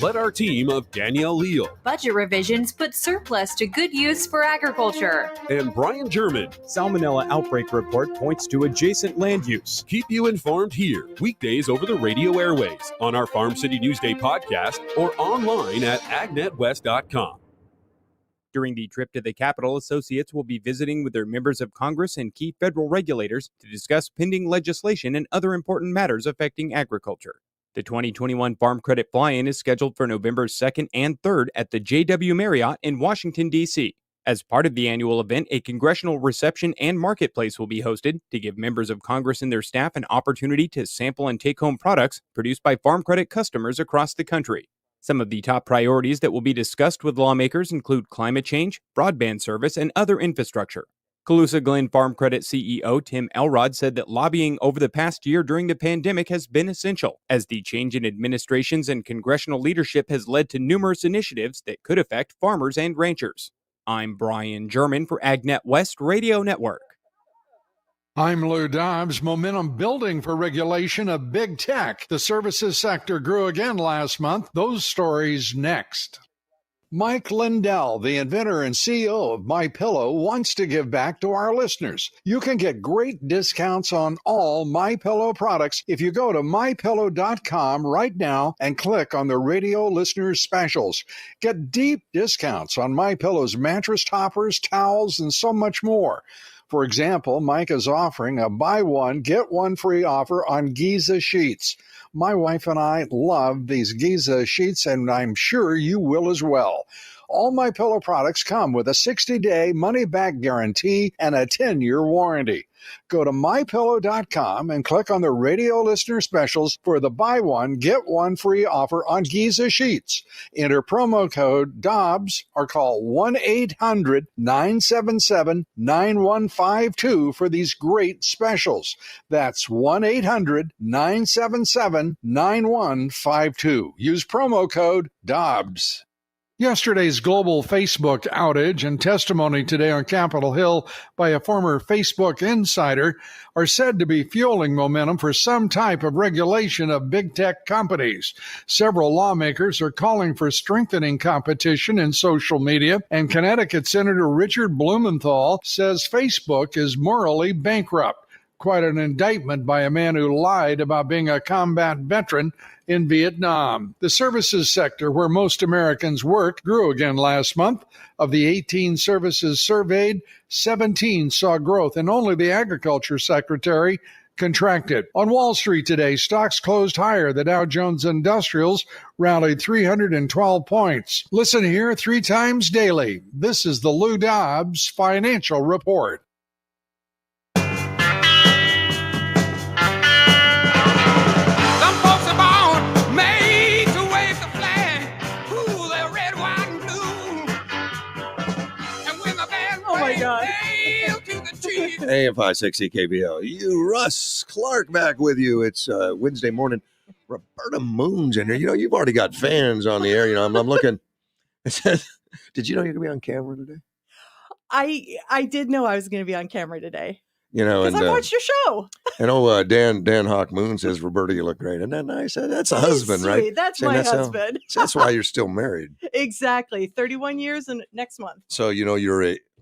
Let our team of Danielle Leal, budget revisions put surplus to good use for agriculture, and Brian German, salmonella outbreak report points to adjacent land use. Keep you informed here, weekdays over the radio airways, on our Farm City Newsday podcast, or online at agnetwest.com. During the trip to the Capitol, associates will be visiting with their members of Congress and key federal regulators to discuss pending legislation and other important matters affecting agriculture. The 2021 Farm Credit Fly-In is scheduled for November 2nd and 3rd at the JW Marriott in Washington, D.C. As part of the annual event, a congressional reception and marketplace will be hosted to give members of Congress and their staff an opportunity to sample and take home products produced by Farm Credit customers across the country. Some of the top priorities that will be discussed with lawmakers include climate change, broadband service, and other infrastructure. Colusa Glen Farm Credit CEO Tim Elrod said that lobbying over the past year during the pandemic has been essential, as the change in administrations and congressional leadership has led to numerous initiatives that could affect farmers and ranchers. I'm Brian German for AgNet West Radio Network. I'm Lou Dobbs. Momentum building for regulation of big tech. The services sector grew again last month. Those stories next. Mike Lindell, the inventor and CEO of MyPillow, wants to give back to our listeners. You can get great discounts on all MyPillow products if you go to MyPillow.com right now and click on the radio listeners specials. Get deep discounts on MyPillow's mattress toppers, towels, and so much more. For example, Mike is offering a buy one, get one free offer on Giza sheets. My wife and I love these Giza sheets, and I'm sure you will as well. All MyPillow products come with a 60-day money-back guarantee and a 10-year warranty. Go to MyPillow.com and click on the radio listener specials for the buy one, get one free offer on Giza sheets. Enter promo code Dobbs or call 1-800-977-9152 for these great specials. That's 1-800-977-9152. Use promo code Dobbs. Yesterday's global Facebook outage and testimony today on Capitol Hill by a former Facebook insider are said to be fueling momentum for some type of regulation of big tech companies. Several lawmakers are calling for strengthening competition in social media, and Connecticut Senator Richard Blumenthal says Facebook is morally bankrupt. Quite an indictment by a man who lied about being a combat veteran in Vietnam. The services sector, where most Americans work, grew again last month. Of the 18 services surveyed, 17 saw growth, and only the agriculture secretary contracted. On Wall Street today, stocks closed higher. The Dow Jones Industrials rallied 312 points. Listen here 3 times daily. This is the Lou Dobbs Financial Report. AM 560 KBLU. Russ Clark back with you. It's Wednesday morning. Roberta Moon's in here. You know, you've already got fans on the air. You know, I'm looking. It says, did you know you're going to be on camera today? I did know I was going to be on camera today. You know, because I watched your show. And Dan Hawk Moon says, Roberta, you look great. Isn't that nice? That's a husband, sweet. Right? That's my husband. That's why you're still married. Exactly. 31 years and next month. So, you know,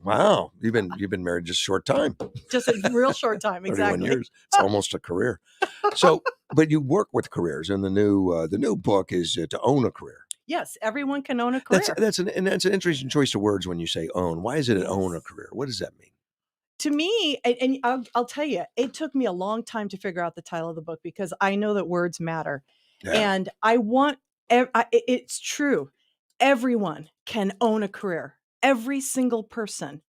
wow, you've been married just a short time. Just a real short time. Exactly. 31 years. It's almost a career. So, but you work with careers, and the new book is to own a career. Yes, everyone can own a career. That's an interesting choice of words when you say own. Why is it an own a career? What does that mean? To me, and I'll tell you, it took me a long time to figure out the title of the book because I know that words matter. Yeah. And it's true. Everyone can own a career. Every single person.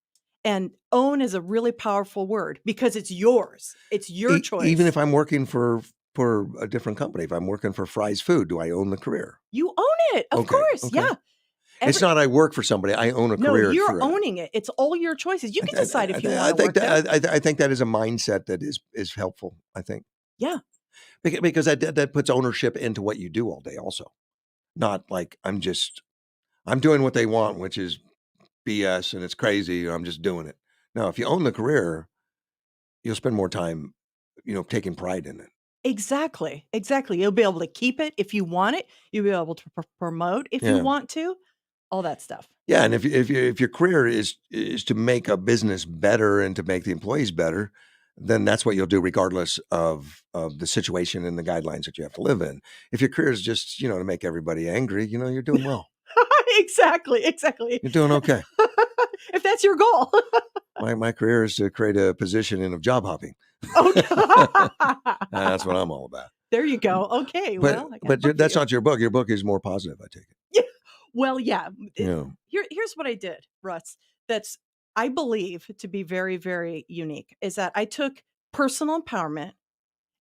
And own is a really powerful word because it's yours. It's your choice. Even if I'm working for a different company, if I'm working for Fry's Food, do I own the career? You own it. Of course. Okay. Yeah. It's not I work for somebody. I own a career. No, you're owning it. It's all your choices. You can decide if you want to work there. I think that is a mindset that is helpful, I think. Yeah. Because that puts ownership into what you do all day also. Not like I'm doing what they want, which is BS and it's crazy. I'm just doing it. No, if you own the career, you'll spend more time, taking pride in it. Exactly. You'll be able to keep it if you want it. You'll be able to promote if you want to. All that stuff. Yeah, and if your career is to make a business better and to make the employees better, then that's what you'll do regardless of the situation and the guidelines that you have to live in. If your career is just, to make everybody angry, you're doing well. Exactly. You're doing okay. If that's your goal. My career is to create a position of job hopping. Oh, that's what I'm all about. There you go. Okay. But that's not your book. Your book is more positive, I take it. Yeah. Well, yeah. Here's what I did, Russ. That's, I believe, to be very, very unique, is that I took personal empowerment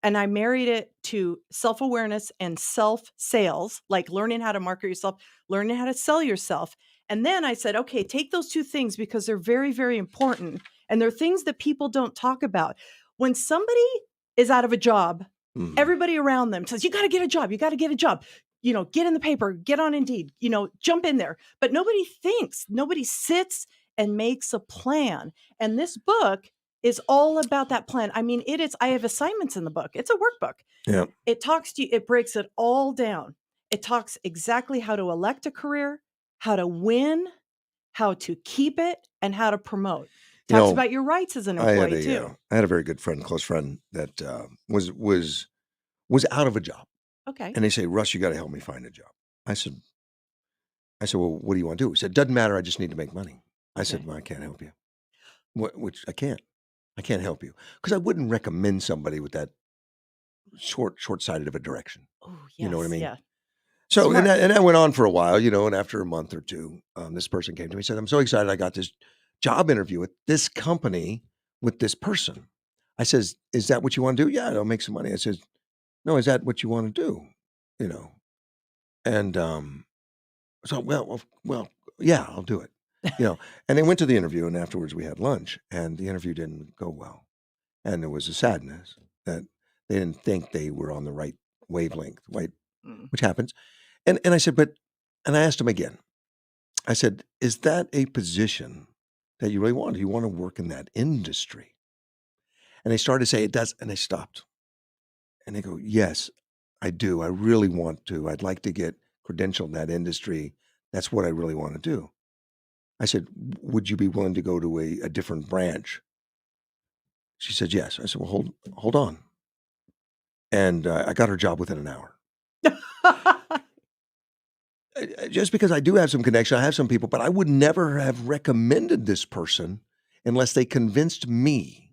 and I married it to self-awareness and self-sales, like learning how to market yourself, learning how to sell yourself. And then I said, okay, take those two things because they're very, very important. And they're things that people don't talk about. When somebody is out of a job, everybody around them says, you got to get a job. You got to get a job. Get in the paper, get on Indeed, jump in there. But nobody thinks, nobody sits and makes a plan. And this book is all about that plan. I mean, I have assignments in the book. It's a workbook. Yeah. It talks to you, it breaks it all down. It talks exactly how to elect a career, how to win, how to keep it, and how to promote. Talks about your rights as an employee too. I had a very good friend, close friend that was out of a job. Okay. And they say, Russ, you got to help me find a job. I said, well, what do you want to do? He said, doesn't matter. I just need to make money. I said, well, I can't help you. Which I can't help you because I wouldn't recommend somebody with that short-sighted of a direction. Oh, yes. You know what I mean? Yeah. So, and that went on for a while, and after a month or two, this person came to me and said, I'm so excited. I got this job interview with this company with this person. I says, is that what you want to do? Yeah, it'll make some money. I says, no, is that what you want to do? And so, well, yeah, I'll do it. And they went to the interview, and afterwards we had lunch, and the interview didn't go well. And there was a sadness that they didn't think they were on the right wavelength, which happens. And I said, and I asked him again, I said, is that a position that you really want? Do you want to work in that industry? And they started to say it does, and they stopped. And they go, yes, I do. I really want to. I'd like to get credentialed in that industry. That's what I really want to do. I said, would you be willing to go to a different branch She said, yes. I said, well, hold on. And I got her job within an hour. Just because I do have some connection, I have some people, but I would never have recommended this person unless they convinced me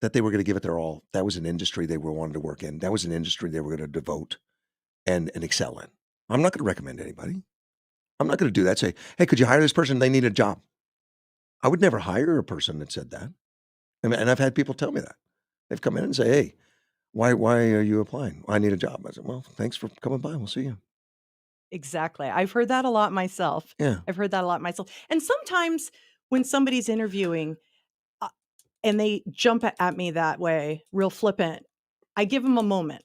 that they were going to give it their all. That was an industry they were wanting to work in. That was an industry they were going to devote and excel in. I'm not going to recommend anybody. I'm not going to do that. Say, hey, could you hire this person? They need a job. I would never hire a person that said that. And I've had people tell me that. They've come in and say, hey, why are you applying? I need a job. I said, well, thanks for coming by. We'll see you. Exactly. I've heard that a lot myself. Yeah. I've heard that a lot myself. And sometimes when somebody's interviewing and they jump at me that way, real flippant, I give them a moment.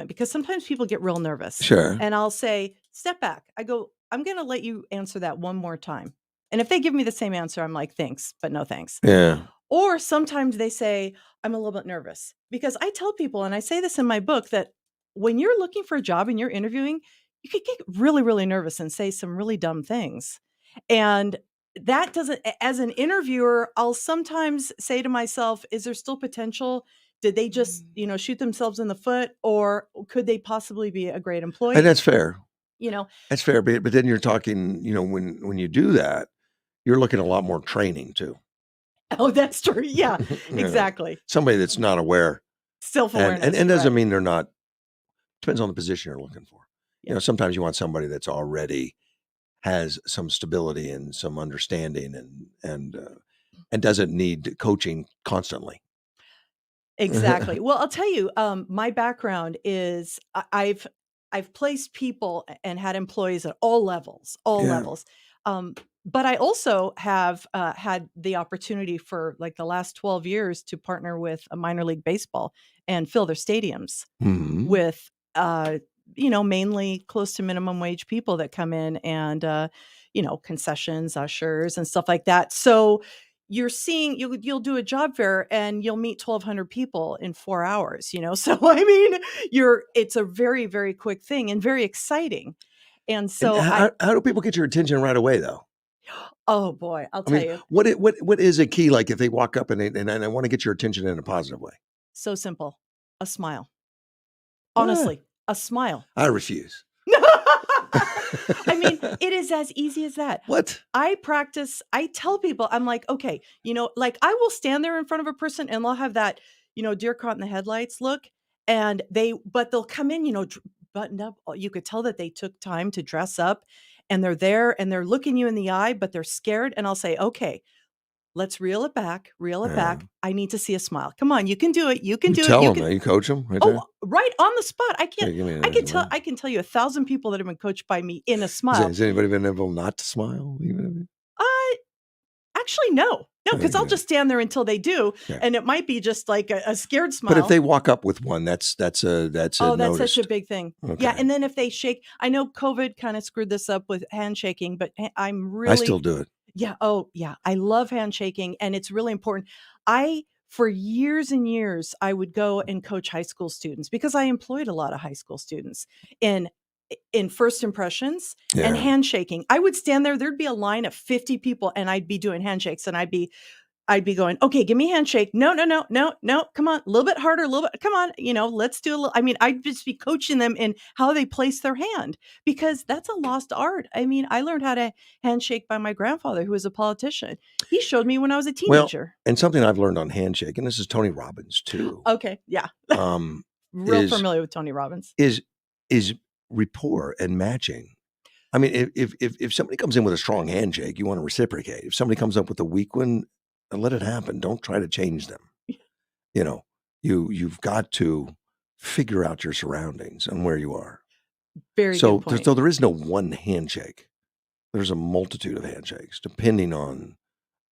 Because sometimes people get real nervous. Sure. And I'll say, step back. I go, I'm going to let you answer that one more time. And if they give me the same answer, I'm like, thanks, but no thanks. Yeah. Or sometimes they say, I'm a little bit nervous. Because I tell people, and I say this in my book, that when you're looking for a job and you're interviewing, you could get really, really nervous and say some really dumb things. And that doesn't, as an interviewer, I'll sometimes say to myself, is there still potential? Did they just, shoot themselves in the foot, or could they possibly be a great employee? And that's fair. That's fair. But then you're talking, when you do that, you're looking at a lot more training too. Oh, that's true. Yeah, exactly. Somebody that's not aware. Self-awareness. And doesn't mean they're not, depends on the position you're looking for. Yeah. Sometimes you want somebody that's already has some stability and some understanding and doesn't need coaching constantly. Exactly. Well, I'll tell you, my background is I've placed people and had employees at all levels. But I also have had the opportunity for like the last 12 years to partner with a minor league baseball and fill their stadiums with, mainly close to minimum wage people that come in and, concessions, ushers and stuff like that. So you're seeing, you'll do a job fair and you'll meet 1,200 people in 4 hours, So, I mean, it's a very, very quick thing and very exciting. And so how do people get your attention right away though? Oh boy, I'll tell you. What is a key? Like if they walk up and I want to get your attention in a positive way. So simple. A smile. Honestly, a smile. I refuse. I mean, it is as easy as that. What? I tell people, I'm like, okay, like I will stand there in front of a person and they'll have that, deer caught in the headlights look. And but they'll come in, buttoned up. You could tell that they took time to dress up and they're there and they're looking you in the eye, but they're scared. And I'll say, okay, let's reel it back. I need to see a smile. Come on, you can do it. You can do it. Tell them, you coach them right there? Right on the spot. I can tell you 1,000 people that have been coached by me in a smile. Has anybody been able not to smile? Actually, no, because I'll just stand there until they do, and it might be just like a scared smile. But if they walk up with one, that's that's such a big thing. Okay. Yeah, and then if they shake, I know COVID kind of screwed this up with handshaking, but I still do it. Yeah. Oh, yeah. I love handshaking, and it's really important. For years and years, I would go and coach high school students because I employed a lot of high school students in first impressions and handshaking. I would stand there. There'd be a line of 50 people, and I'd be doing handshakes, and I'd be going, okay, give me a handshake. No. Come on, a little bit harder, a little bit. Come on, let's do a little. I mean, I'd just be coaching them in how they place their hand because that's a lost art. I mean, I learned how to handshake by my grandfather, who was a politician. He showed me when I was a teenager. Well, and something I've learned on handshake, and this is Tony Robbins too. Okay, yeah. Real familiar with Tony Robbins. Is rapport and matching. I mean, if somebody comes in with a strong handshake, you want to reciprocate. If somebody comes up with a weak one, let it happen. Don't try to change them. You've got to figure out your surroundings and where you are. Very good point. So there is no one handshake. There's a multitude of handshakes depending on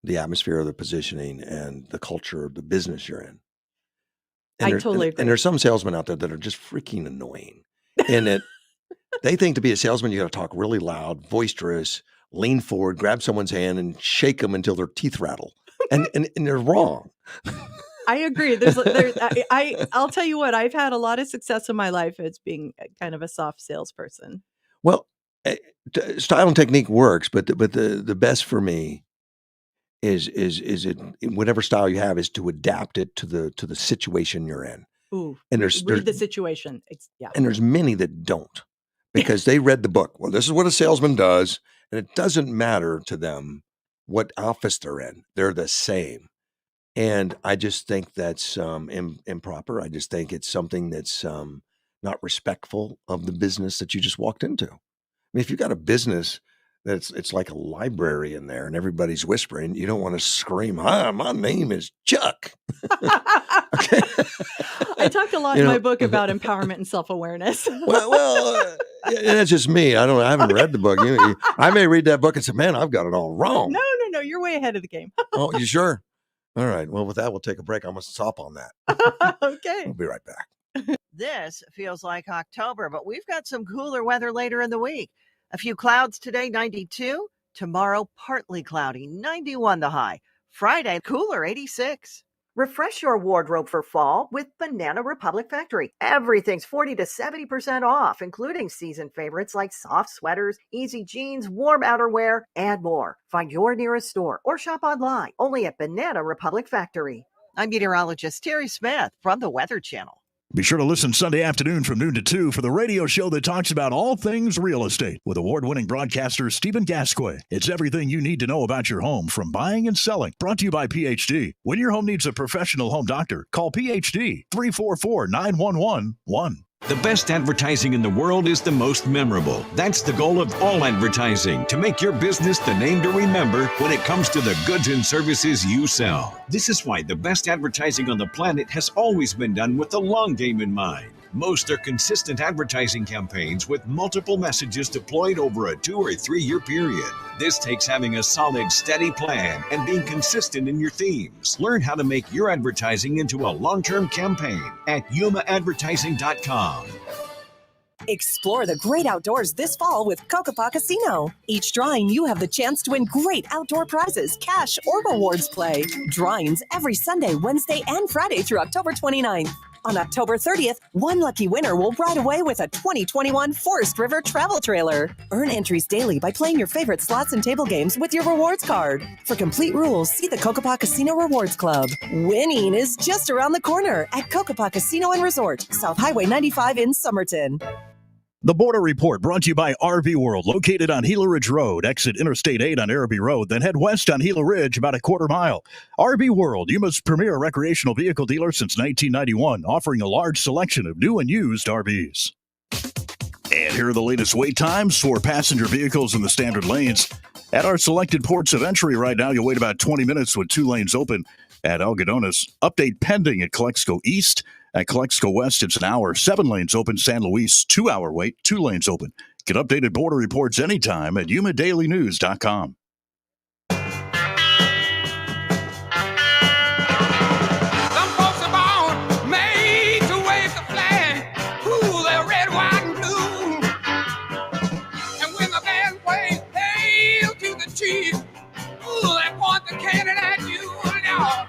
the atmosphere, the positioning, and the culture of the business you're in. I totally agree. And there's some salesmen out there that are just freaking annoying. And they think to be a salesman, you got to talk really loud, boisterous, lean forward, grab someone's hand, and shake them until their teeth rattle. And they're wrong. I agree. I'll tell you what, I've had a lot of success in my life as being kind of a soft salesperson. Well, style and technique works, but the best for me is it whatever style you have is to adapt it to the situation you're in. Ooh, And read the situation. Yeah. And there's many that don't, because they read the book. Well, this is what a salesman does, and it doesn't matter to them what office they're in. They're the same. And I just think that's improper. I just think it's something that's not respectful of the business that you just walked into. I mean, if you've got a business it's like a library in there and everybody's whispering, you don't want to scream, "Hi, my name is Chuck." Okay. I talked a lot in my book about empowerment and self-awareness. Well, and that's just me. I haven't read the book. I may read that book and say, "Man, I've got it all wrong." No, you're way ahead of the game. Oh, you sure? All right. Well, with that, we'll take a break. I'm going to stop on that. Okay. We'll be right back. This feels like October, but we've got some cooler weather later in the week. A few clouds today, 92. Tomorrow, partly cloudy, 91 the high. Friday, cooler, 86. Refresh your wardrobe for fall with Banana Republic Factory. Everything's 40 to 70% off, including season favorites like soft sweaters, easy jeans, warm outerwear, and more. Find your nearest store or shop online only at Banana Republic Factory. I'm meteorologist Terry Smith from the Weather Channel. Be sure to listen Sunday afternoon from noon to 2 for the radio show that talks about all things real estate with award-winning broadcaster Stephen Gasquet. It's everything you need to know about your home, from buying and selling. Brought to you by PhD. When your home needs a professional home doctor, call PhD 344-911-1. The best advertising in the world is the most memorable. That's the goal of all advertising, to make your business the name to remember when it comes to the goods and services you sell. This is why the best advertising on the planet has always been done with the long game in mind. Most are consistent advertising campaigns with multiple messages deployed over a 2 or 3 year period. This takes having a solid, steady plan and being consistent in your themes. Learn how to make your advertising into a long-term campaign at yumaadvertising.com. Explore the great outdoors this fall with Kokopah Casino. Each drawing, you have the chance to win great outdoor prizes, cash, or rewards play. Drawings every Sunday, Wednesday, and Friday through October 29th. On October 30th, one lucky winner will ride away with a 2021 Forest River travel trailer. Earn entries daily by playing your favorite slots and table games with your rewards card. For complete rules, see the Kokopah Casino Rewards Club. Winning is just around the corner at Kokopah Casino and Resort, South Highway 95 in Somerton. The Border Report brought to you by RV World, located on Gila Ridge Road. Exit Interstate 8 on Araby Road, then head west on Gila Ridge about a quarter mile. RV World, Yuma's premier recreational vehicle dealer since 1991, offering a large selection of new and used RVs. And here are the latest wait times for passenger vehicles in the standard lanes. At our selected ports of entry right now, you'll wait about 20 minutes with 2 lanes open at Algodones. Update pending at Calexico East. At Calexico West, it's an hour, 7 lanes open. San Luis, 2 hour wait, 2 lanes open. Get updated border reports anytime at yumadailynews.com. Some folks are born made to wave the flag. Ooh, they're red, white, and blue. And when the band plays hail to the chief, ooh, they point the cannon at you. No,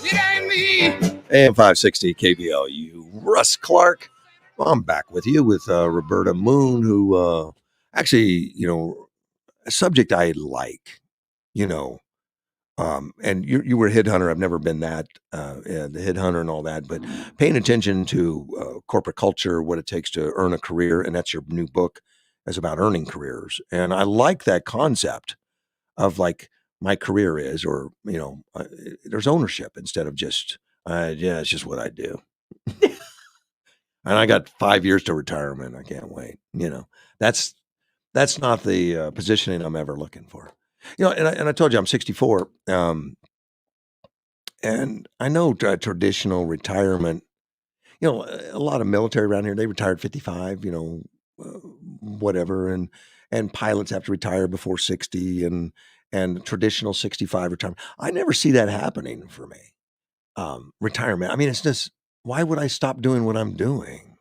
it ain't me. AM 560 KBLU. Russ Clark. Well, I'm back with you with Roberta Moon, who actually, a subject I like, and you were a headhunter. I've never been that, the headhunter and all that, but paying attention to corporate culture, what it takes to earn a career, and that's your new book is about earning careers. And I like that concept of like my career is, or, there's ownership instead of just, it's just what I do. And I got 5 years to retirement. I can't wait. That's not the positioning I'm ever looking for. And I told you I'm 64. And I know traditional retirement, a lot of military around here, they retired 55, whatever. And pilots have to retire before 60 and traditional 65 retirement. I never see that happening for me. Retirement. I mean, it's just, why would I stop doing what I'm doing?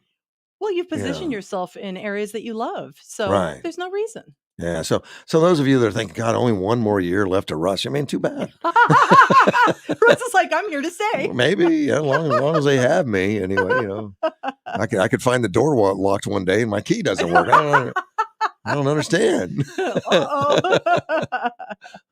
Well, you've positioned yourself in areas that you love. So Right. there's no reason. Yeah. So those of you that are thinking, God, only one more year left to Russ. I mean, too bad. Russ is like, I'm here to stay. Maybe as long as they have me anyway, I could find the door locked one day and my key doesn't work. I don't know. I don't understand.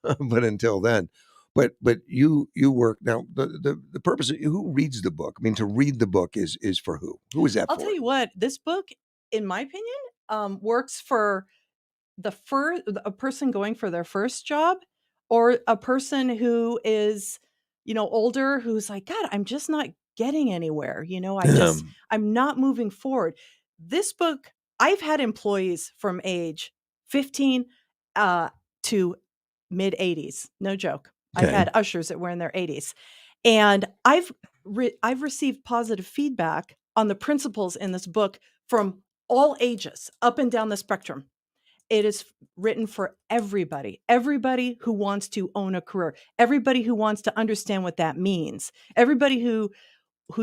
But until then, but you work now. The purpose of who reads the book? I mean, to read the book is for who? Who is that I'll for? tell you what, this book, in my opinion, works for a person going for their first job, or a person who is, older, who's like, God, I'm just not getting anywhere. I'm not moving forward. This book, I've had employees from age 15 to mid 80s. No joke. I've had ushers that were in their 80s. And I've received positive feedback on the principles in this book from all ages, up and down the spectrum. It is written for everybody who wants to own a career, everybody who wants to understand what that means, everybody who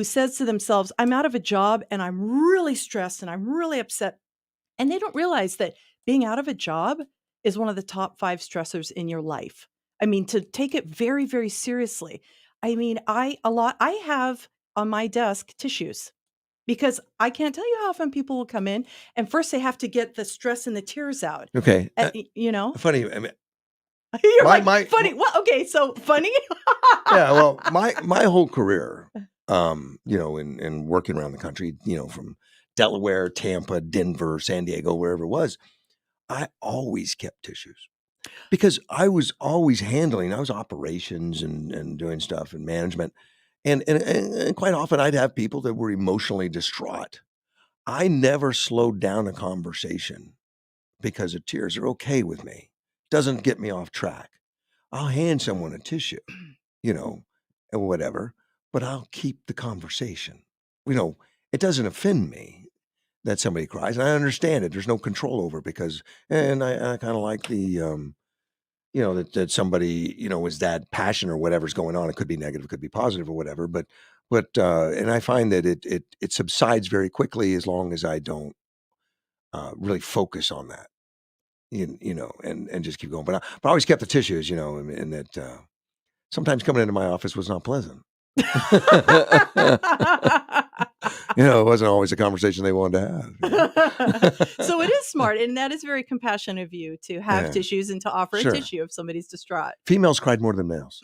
says to themselves, I'm out of a job and I'm really stressed and I'm really upset. And they don't realize that being out of a job is one of the top 5 stressors in your life. I mean, to take it very, very seriously. I mean, I have on my desk tissues, because I can't tell you how often people will come in and first they have to get the stress and the tears out. Okay. Funny. I mean, you're funny. What? Okay. So funny. Yeah. Well, my whole career, in working around the country, from Delaware, Tampa, Denver, San Diego, wherever it was, I always kept tissues because I was always I was operations and doing stuff and management. And quite often I'd have people that were emotionally distraught. I never slowed down a conversation because of tears. They're okay with me. Doesn't get me off track. I'll hand someone a tissue, and whatever, but I'll keep the conversation. It doesn't offend me that somebody cries, and I understand it. There's no control over it because, and I kind of like the, that somebody, is that passion or whatever's going on. It could be negative, it could be positive or whatever, but and I find that it subsides very quickly as long as I don't really focus on that, and just keep going. But I always kept the tissues, and that sometimes coming into my office was not pleasant. It wasn't always a conversation they wanted to have. So it is smart, and that is very compassionate of you to have tissues and to offer a tissue if somebody's distraught. Females cried more than males.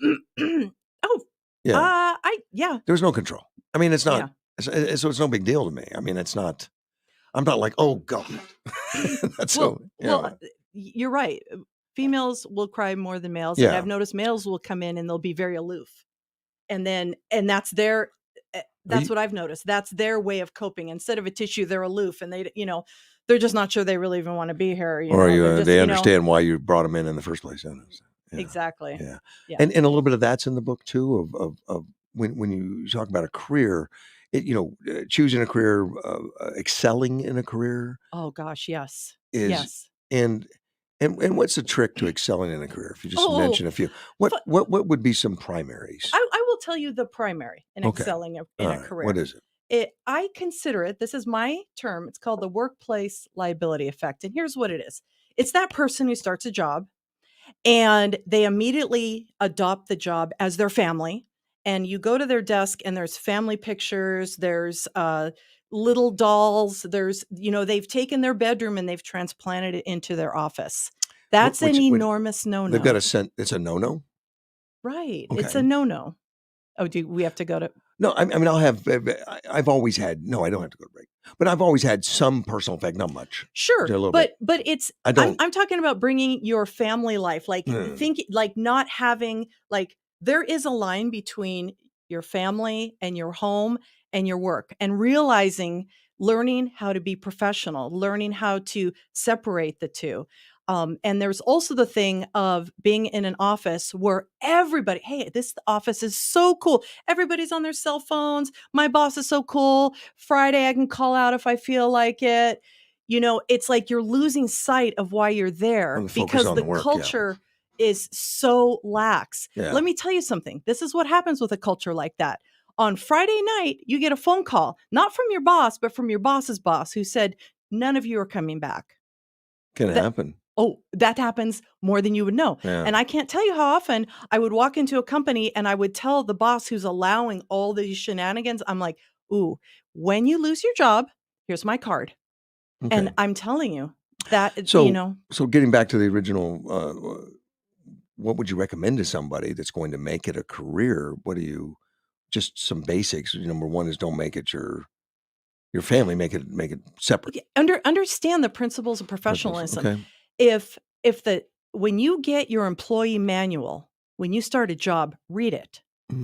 Oh, yeah. There's no control. I mean, it's not. So it's no big deal to me. I mean, it's not. I'm not like, oh God. You're right. Females will cry more than males, and I've noticed males will come in and they'll be very aloof, and that's their. That's what I've noticed. That's their way of coping. Instead of a tissue, they're aloof, and they're just not sure they really even want to be here. They understand why you brought them in the first place. Exactly. Yeah. And a little bit of that's in the book too. Of when you talk about a career, choosing a career, excelling in a career. Oh gosh, yes. Yes. And what's the trick to excelling in a career? If you just mention a few, what would be some primaries? I will tell you the primary in excelling in a career. What is it? I consider it, this is my term, it's called the workplace liability effect. And here's what it is. It's that person who starts a job and they immediately adopt the job as their family. And you go to their desk and there's family pictures, there's little dolls, there's, they've taken their bedroom and they've transplanted it into their office. That's an enormous no-no. They've got it's a no-no? Right. Okay. It's a no-no. Oh, do we have to go to? No, I mean, I've always had, no, I don't have to go to break, but I've always had some personal effect, not much. Sure. But it's, I'm talking about bringing your family life, like not having, there is a line between your family and your home and your work, and learning how to be professional, learning how to separate the two. And there's also the thing of being in an office where everybody, hey, this office is so cool. Everybody's on their cell phones. My boss is so cool. Friday, I can call out if I feel like it. It's like you're losing sight of why you're there because the culture is so lax. Yeah. Let me tell you something. This is what happens with a culture like that. On Friday night, you get a phone call, not from your boss, but from your boss's boss who said, none of you are coming back. Can happen. Oh, that happens more than you would know. Yeah. And I can't tell you how often I would walk into a company and I would tell the boss who's allowing all these shenanigans, I'm like, ooh, when you lose your job, here's my card. Okay. And I'm telling you, That, So getting back to the original, what would you recommend to somebody that's going to make it a career? Just some basics. Number one is don't make it your family, make it separate. Understand the principles of professionalism. Okay. When you get your employee manual, when you start a job, read it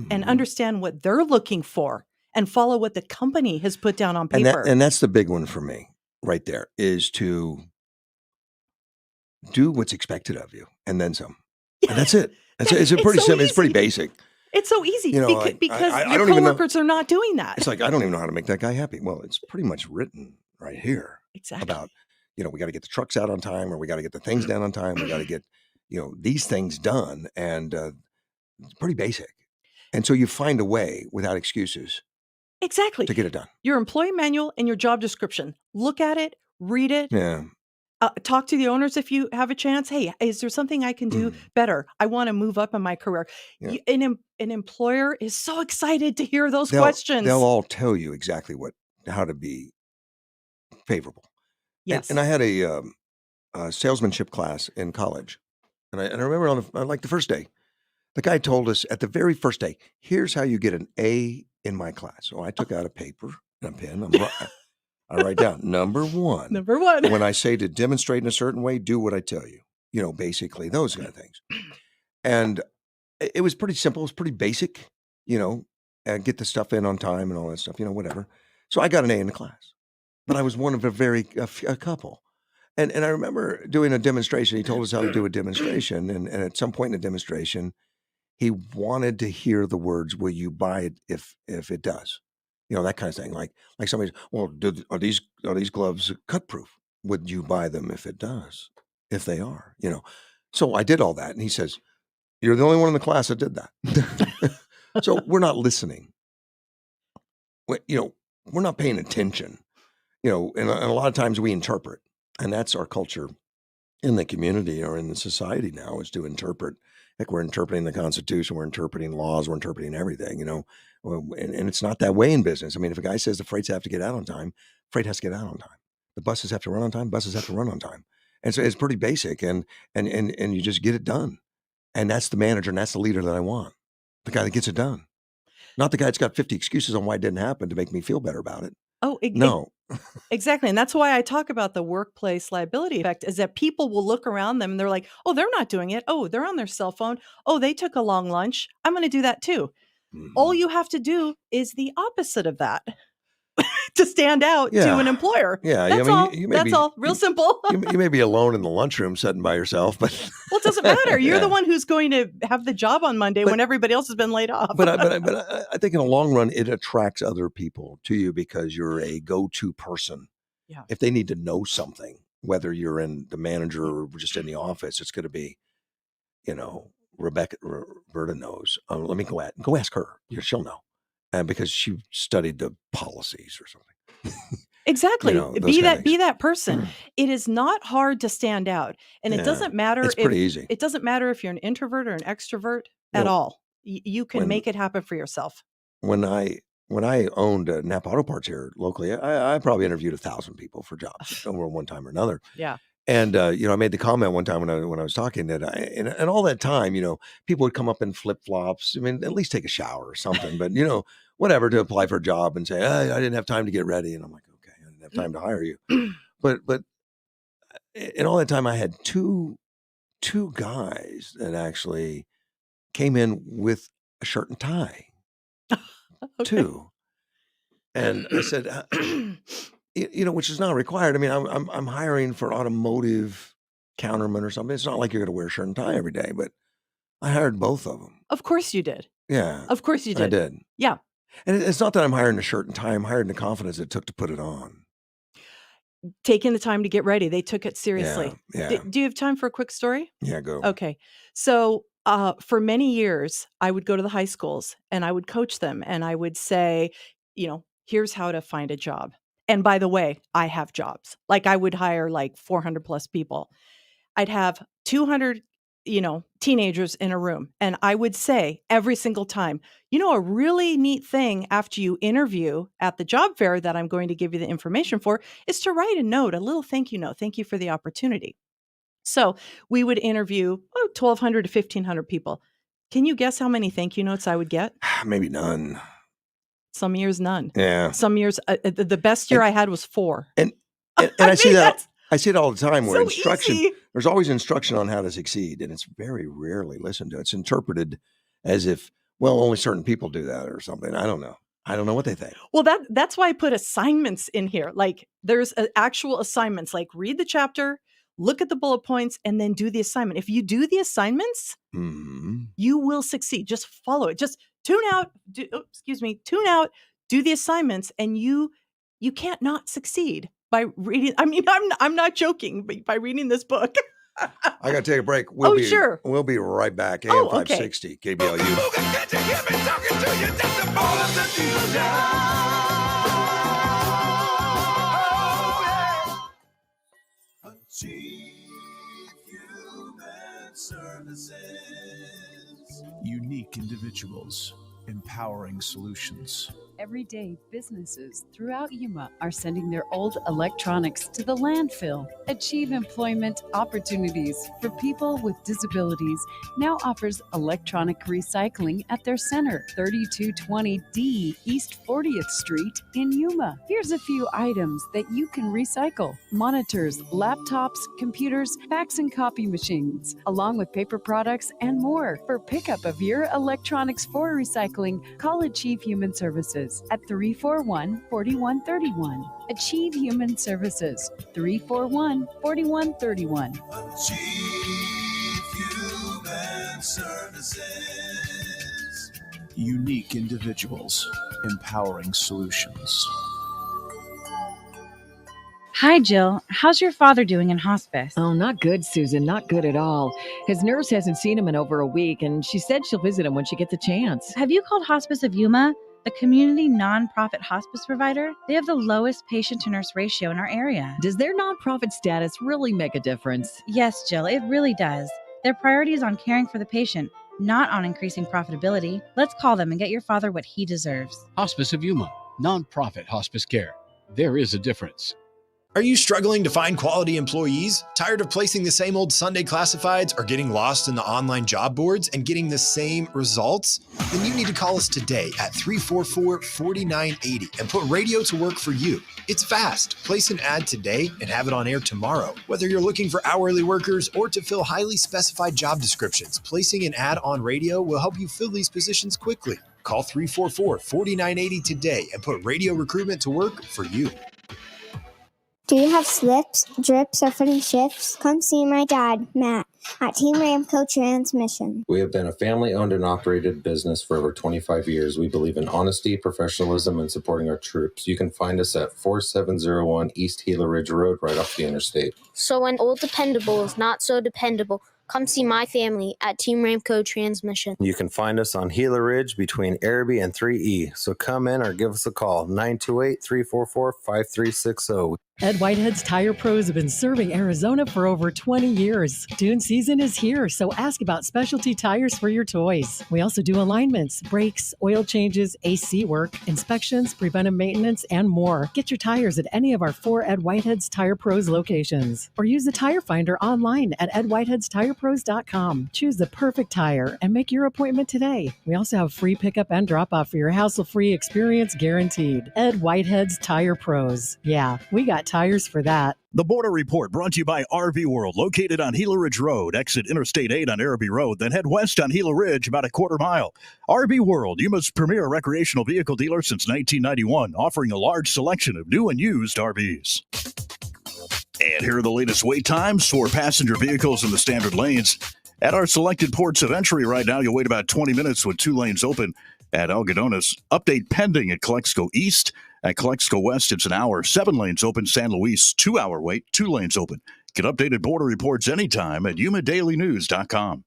and understand what they're looking for and follow what the company has put down on paper. And that's the big one for me right there, is to do what's expected of you and then some. And that's it. It's pretty simple. It's pretty basic. It's so easy because I your don't even know. coworkers are not doing that. It's like, I don't even know how to make that guy happy. Well, it's pretty much written right here. Exactly. About, we got to get the trucks out on time, or we got to get the things done on time. We got to get, these things done. And it's pretty basic. And so you find a way without excuses. Exactly. To get it done. Your employee manual and your job description. Look at it, read it. Yeah. Talk to the owners if you have a chance. Hey, is there something I can do better? I want to move up in my career. Yeah. An employer is so excited to hear those questions. They'll all tell you exactly how to be favorable. Yes. And I had a salesmanship class in college, and I remember on the first day, the guy told us at the very first day, here's how you get an A in my class. So I took out a paper and a pen. I write down number one. Number one. When I say to demonstrate in a certain way, do what I tell you. Basically those kind of things. And it was pretty simple. It was pretty basic. And get the stuff in on time and all that stuff. Whatever. So I got an A in the class, but I was one of a couple. And I remember doing a demonstration. He told us how to do a demonstration, and at some point in the demonstration, he wanted to hear the words, "Will you buy it if it does?" That kind of thing. Like somebody's, well, are these gloves cut proof? Would you buy them if it does? If they are, So I did all that, and he says, "You're the only one in the class that did that." So we're not listening. We're not paying attention. And a lot of times we interpret, and that's our culture in the community or in the society now, is to interpret. Like we're interpreting the Constitution, we're interpreting laws, we're interpreting everything, and it's not that way in business. I mean, if a guy says the freights have to get out on time, freight has to get out on time. The buses have to run on time, buses have to run on time. And so it's pretty basic, and you just get it done. And that's the manager, and that's the leader that I want. The guy that gets it done. Not the guy that's got 50 excuses on why it didn't happen to make me feel better about it. Oh, no. Exactly. And that's why I talk about the workplace liability effect, is that people will look around them and they're like, oh, they're not doing it. Oh, they're on their cell phone. Oh, they took a long lunch. I'm going to do that too. All you have to do is the opposite of that to stand out to an employer. Yeah. That's all. That's all. Real simple. you may be alone in the lunchroom sitting by yourself, but well, it doesn't matter. You're the one who's going to have the job on Monday when everybody else has been laid off. But I think in the long run, it attracts other people to you because you're a go-to person. Yeah. If they need to know something, whether you're in the manager or just in the office, it's going to be, Roberta knows. Let me go ask her. She'll know. Because she studied the policies or something. Exactly. Be that person. It is not hard to stand out. And it doesn't matter. It's pretty easy. It doesn't matter if you're an introvert or an extrovert at all. You can make it happen for yourself. When I owned Napa Auto Parts here locally, I probably interviewed 1,000 people for jobs over one time or another. Yeah. And, I made the comment one time when I was talking that and all that time, people would come up in flip flops. I mean, at least take a shower or something, but whatever, to apply for a job and say, I didn't have time to get ready. And I'm like, okay, I didn't have time to hire you. But in all that time, I had two guys that actually came in with a shirt and tie. Okay. Two. And I said, which is not required. I mean, I'm hiring for automotive counterman or something. It's not like you're going to wear a shirt and tie every day, but I hired both of them. Of course you did. Yeah. Of course you did. I did. Yeah. And it's not that I'm hiring a shirt and tie. I'm hiring the confidence it took to put it on. Taking the time to get ready. They took it seriously. Yeah. Do you have time for a quick story? Yeah, go. Okay. So for many years, I would go to the high schools and I would coach them and I would say, here's how to find a job. And by the way, I have jobs. Like I would hire like 400 plus people. I'd have 200 teenagers in a room. And I would say every single time, a really neat thing after you interview at the job fair that I'm going to give you the information for is to write a note, a little thank you note. Thank you for the opportunity. So we would interview 1,200 to 1,500 people. Can you guess how many thank you notes I would get? Maybe none. Some years, none. Yeah. Some years, the best year I had was 4. And I see that. I see it all the time where so instruction, easy. There's always instruction on how to succeed, and it's very rarely listened to. It's interpreted as if, only certain people do that or something. I don't know. I don't know what they think. Well, that's why I put assignments in here. Like there's actual assignments, like read the chapter, look at the bullet points, and then do the assignment. If you do the assignments, you will succeed. Just follow it. Just tune out, do the assignments, and you can't not succeed by reading. I mean, I'm not joking, but by reading this book. I got to take a break. Sure. We'll be right back. AM 560, KBLU. Unique individuals, empowering solutions. Every day, businesses throughout Yuma are sending their old electronics to the landfill. Achieve Employment Opportunities for People with Disabilities now offers electronic recycling at their center, 3220D East 40th Street in Yuma. Here's a few items that you can recycle: monitors, laptops, computers, fax and copy machines, along with paper products and more. For pickup of your electronics for recycling, call Achieve Human Services at 341-4131. Achieve Human Services, 341-4131. Achieve Human Services. Unique individuals, empowering solutions. Hi, Jill. How's your father doing in hospice? Oh, not good, Susan. Not good at all. His nurse hasn't seen him in over a week, and she said she'll visit him when she gets a chance. Have you called Hospice of Yuma, the community nonprofit hospice provider? They have the lowest patient-to-nurse ratio in our area. Does their nonprofit status really make a difference? Yes, Jill, it really does. Their priority is on caring for the patient, not on increasing profitability. Let's call them and get your father what he deserves. Hospice of Yuma, nonprofit hospice care. There is a difference. Are you struggling to find quality employees? Tired of placing the same old Sunday classifieds or getting lost in the online job boards and getting the same results? Then you need to call us today at 344-4980 and put radio to work for you. It's fast. Place an ad today and have it on air tomorrow. Whether you're looking for hourly workers or to fill highly specified job descriptions, placing an ad on radio will help you fill these positions quickly. Call 344-4980 today and put radio recruitment to work for you. Do you have slips, drips, or funny shifts? Come see my dad, Matt, at Team Ramco Transmission. We have been a family-owned and operated business for over 25 years. We believe in honesty, professionalism, and supporting our troops. You can find us at 4701 East Gila Ridge Road, right off the interstate. So when old dependable is not so dependable, come see my family at Team Ramco Transmission. You can find us on Gila Ridge between Araby and 3E. So come in or give us a call, 928-344-5360. Ed Whitehead's Tire Pros have been serving Arizona for over 20 years. Dune season is here, so ask about specialty tires for your toys. We also do alignments, brakes, oil changes, AC work, inspections, preventive maintenance, and more. Get your tires at any of our 4 Ed Whitehead's Tire Pros locations. Or use the Tire Finder online at edwhiteheadstirepros.com. Choose the perfect tire and make your appointment today. We also have free pickup and drop-off for your hassle-free experience guaranteed. Ed Whitehead's Tire Pros. Yeah, we got tires for that. The Border Report brought to you by RV World, located on Gila Ridge Road. Exit Interstate 8 on Araby Road, then head west on Gila Ridge about a quarter mile. RV World, Yuma's premier recreational vehicle dealer since 1991, offering a large selection of new and used RVs. And here are the latest wait times for passenger vehicles in the standard lanes. At our selected ports of entry right now, you'll wait about 20 minutes with 2 lanes open at Algodones. Update pending at Calexico East. At Calexico West, it's an hour. 7 lanes open. San Luis, 2-hour wait. 2 lanes open. Get updated border reports anytime at yumadailynews.com.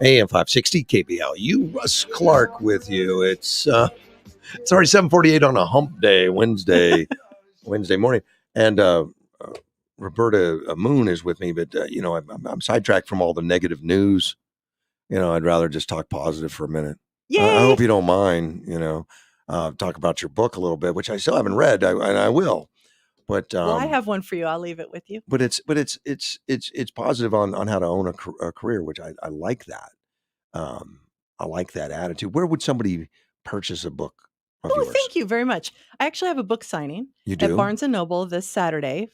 AM 560 KBLU. Russ Clark with you. It's already 7:48 on a hump day, Wednesday morning, and Roberta Moon is with me. But I'm sidetracked from all the negative news. I'd rather just talk positive for a minute. I hope you don't mind. Talk about your book a little bit, which I still haven't read, and I will. But well, I have one for you. I'll leave it with you. But it's positive on how to own a career, which I like that. I like that attitude. Where would somebody purchase a book of yours? Thank you very much. I actually have a book signing You do? at Barnes & Noble this Saturday.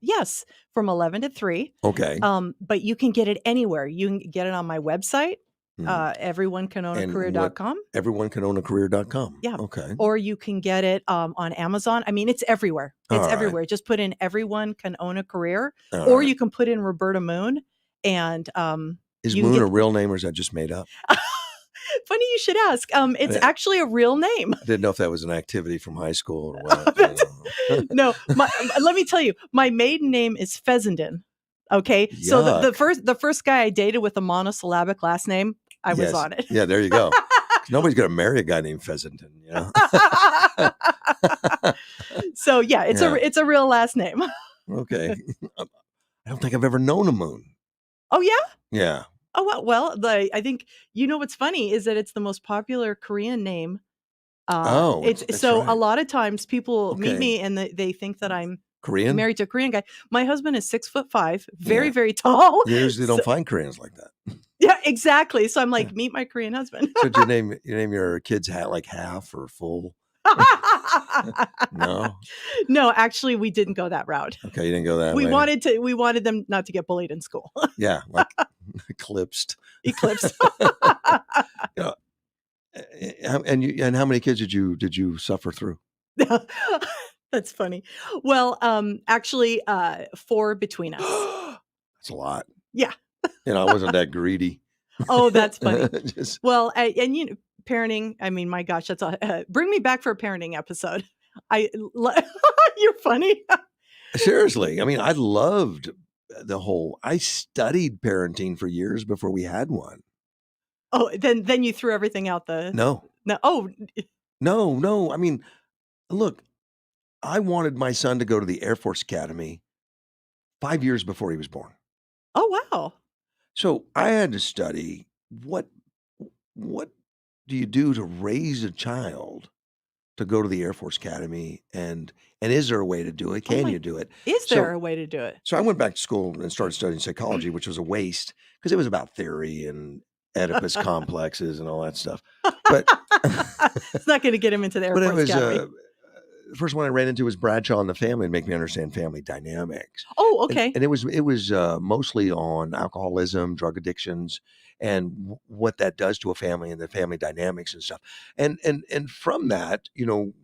Yes, from 11 to 3. Okay. But you can get it anywhere. You can get it on my website, everyonecanownacareer.com. Everyonecanownacareer.com. Yeah. Okay. Or you can get it on Amazon. I mean, it's everywhere. It's All right. everywhere. Just put in Everyone Can Own a Career, All or right. you can put in Roberta Moon. And is you Moon can a real name, or is that just made up? Funny you should ask. It's actually a real name. I didn't know if that was an activity from high school or what. No, let me tell you, my maiden name is Fessenden. Okay, so the first guy I dated with a monosyllabic last name, I was on it. Yeah, there you go. Nobody's going to marry a guy named Fessenden, So yeah, it's a real last name. Okay. I don't think I've ever known a Moon. Oh yeah? Yeah. Oh well, I think what's funny is that it's the most popular Korean name. It's so right. A lot of times people meet me and they think that I'm Korean, married to a Korean guy. My husband is 6'5", very very tall. You usually don't find Koreans like that. Yeah, exactly. So I'm like, meet my Korean husband. So do you name your kids like half or full? No, actually, we didn't go that route. Okay, you didn't go that way. We wanted them not to get bullied in school. Yeah, like eclipsed. And how many kids did you suffer through? That's funny. Well, actually, 4 between us. That's a lot. Yeah. I wasn't that greedy. Oh, that's funny. Well, and parenting. I mean, my gosh, that's bring me back for a parenting episode. You're funny. Seriously, I mean, I loved I studied parenting for years before we had one. Oh, then you threw everything out No. Oh. No. I mean, look, I wanted my son to go to the Air Force Academy 5 years before he was born. Oh, wow. So I had to study what do you do to raise a child to go to the Air Force Academy, and is there a way to do it? Can you do it? Is there a way to do it? So I went back to school and started studying psychology, which was a waste because it was about theory and Oedipus complexes and all that stuff. But it's not going to get him into the Air Force Academy. The first one I ran into was Bradshaw and the Family, and make me understand family dynamics. Oh, okay. And it was mostly on alcoholism, drug addictions, and what that does to a family and the family dynamics and stuff. And from that,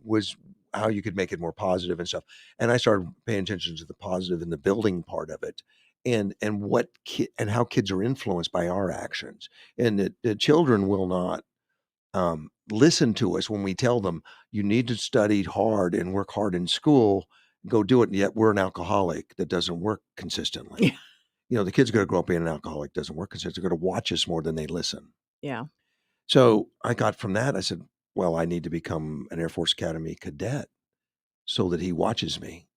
was how you could make it more positive and stuff. And I started paying attention to the positive and the building part of it, and how kids are influenced by our actions, and that the children will not listen to us when we tell them you need to study hard and work hard in school, go do it. And yet we're an alcoholic that doesn't work consistently. Yeah. The kids are going to grow up being an alcoholic, doesn't work consistently. They're going to watch us more than they listen. Yeah. So I got from that, I said, well, I need to become an Air Force Academy cadet so that he watches me.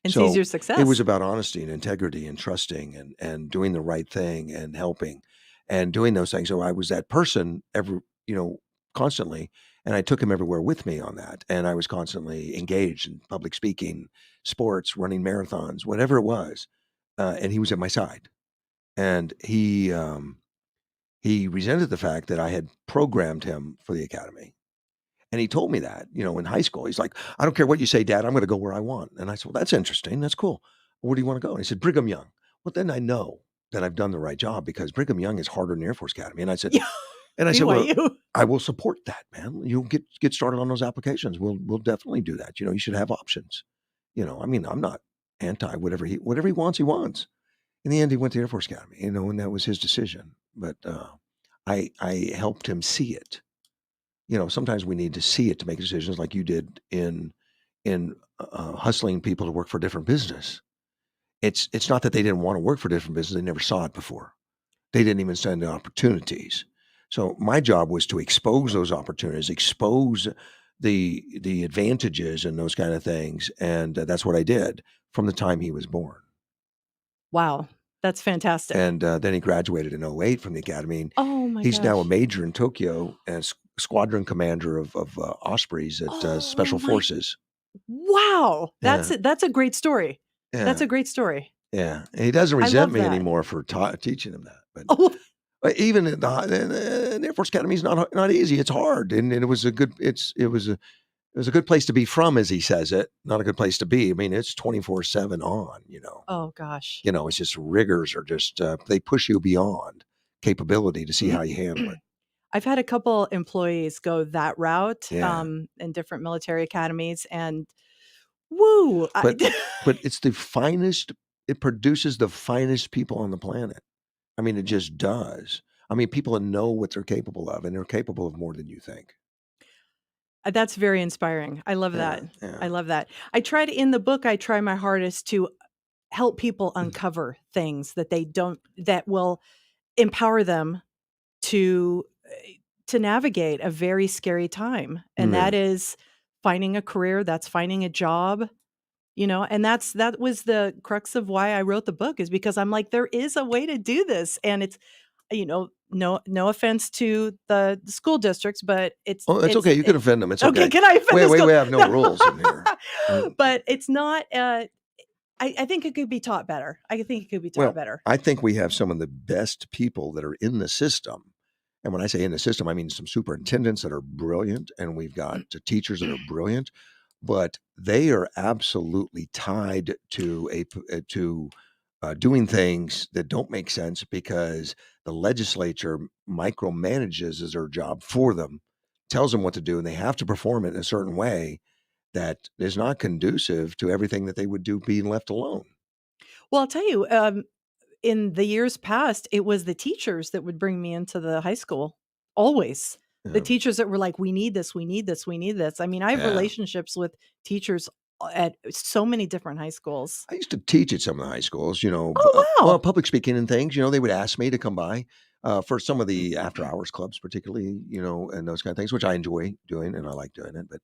And sees your success. It was about honesty and integrity and trusting and doing the right thing and helping and doing those things. So I was that person constantly, and I took him everywhere with me on that. And I was constantly engaged in public speaking, sports, running marathons, whatever it was. And he was at my side. And he resented the fact that I had programmed him for the academy. And he told me that, in high school. He's like, I don't care what you say, Dad, I'm going to go where I want. And I said, well, that's interesting. That's cool. Where do you want to go? And he said, Brigham Young. Well, then I know that I've done the right job, because Brigham Young is harder than the Air Force Academy. And I said, well, I will support that, man. You'll get started on those applications. We'll definitely do that. You should have options. I mean, I'm not anti whatever he wants, he wants. In the end, he went to the Air Force Academy, and that was his decision. But I helped him see it. Sometimes we need to see it to make decisions, like you did in hustling people to work for a different business. It's not that they didn't want to work for a different business. They never saw it before. They didn't even send the opportunities. So my job was to expose those opportunities, expose the advantages and those kind of things, and that's what I did from the time he was born. Wow, that's fantastic. And then he graduated in 08 from the academy. And Oh my he's now a gosh. major in Tokyo and squadron commander of Ospreys at Special Forces. Wow, Yeah. that's a great story. That's Yeah. a great story. Yeah, and he doesn't I resent love me that. anymore for teaching him that. But Oh, even in the Air Force Academy is not easy. It's hard, and it was a good. It was a good place to be from, as he says it. Not a good place to be. I mean, it's 24/7 on. oh gosh. It's just rigors are just they push you beyond capability to see how you handle it. I've had a couple employees go that route Yeah. in different military academies, and woo. But it's the finest. It produces the finest people on the planet. I mean, it just does. I mean, people know what they're capable of, and they're capable of more than you think. That's very inspiring. I love that. I love that. In the book, I try my hardest to help people uncover things that they don't, that will empower them to navigate a very scary time. And that is finding a career, that's finding a job, and that was the crux of why I wrote the book, is because I'm like, there is a way to do this. And it's, no offense to the school districts, but it's okay. You can offend them. It's okay. Can I offend Wait, the we have no rules in here. But it's not. I think it could be taught better. I think it could be taught better. I think we have some of the best people that are in the system. And when I say in the system, I mean some superintendents that are brilliant, and we've got teachers that are brilliant, but they are absolutely tied to doing things that don't make sense because the legislature micromanages as their job for them, tells them what to do, and they have to perform it in a certain way that is not conducive to everything that they would do being left alone. Well, I'll tell you, in the years past, it was the teachers that would bring me into the high school. Always. The teachers that were like, we need this, we need this, we need this. I mean, I have relationships with teachers at so many different high schools. I used to teach at some of the high schools, Oh, wow. public speaking and things. They would ask me to come by for some of the after hours clubs, particularly, and those kind of things, which I enjoy doing and I like doing it. But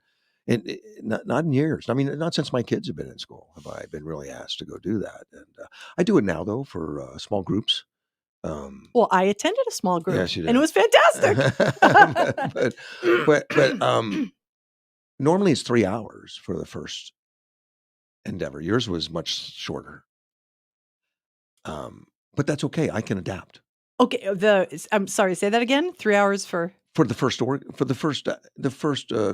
not in years. I mean, not since my kids have been in school have I been really asked to go do that. And I do it now, though, for small groups. Well, I attended a small group, Yes, you did. and it was fantastic. but normally it's 3 hours for the first endeavor. Yours was much shorter. But that's okay. I can adapt. Okay, I'm sorry, say that again. 3 hours for the first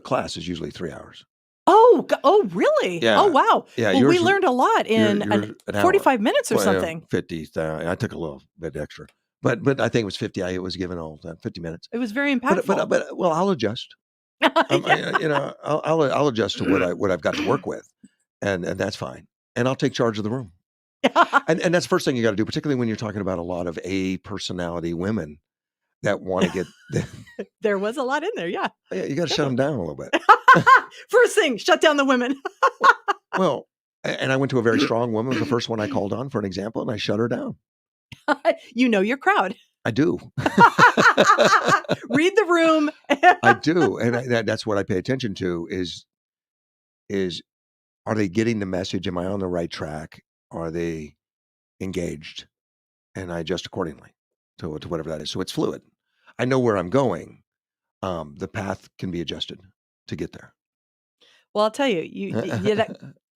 class is usually 3 hours. Oh, really? Yeah. Oh, wow. Yeah, Well, we learned a lot in yours an 45 hour. minutes or Well, yeah, something. 50. I took a little bit extra, but I think it was 50. I was given all that 50 minutes. It was very impactful. But well, I'll adjust. I'll adjust to what I've got to work with, and that's fine. And I'll take charge of the room. and that's the first thing you got to do, particularly when you're talking about a lot of A personality women that want to get. There was a lot in there, yeah. Yeah, you got to shut them down a little bit. First thing, shut down the women. Well, and I went to a very strong woman. It was the first one I called on for an example, and I shut her down. You know your crowd. I do. Read the room. I do, and that's what I pay attention to. Is are they getting the message? Am I on the right track? Are they engaged? And I adjust accordingly to whatever that is. So it's fluid. I know where I'm going. The path can be adjusted to get there. Well, I'll tell you,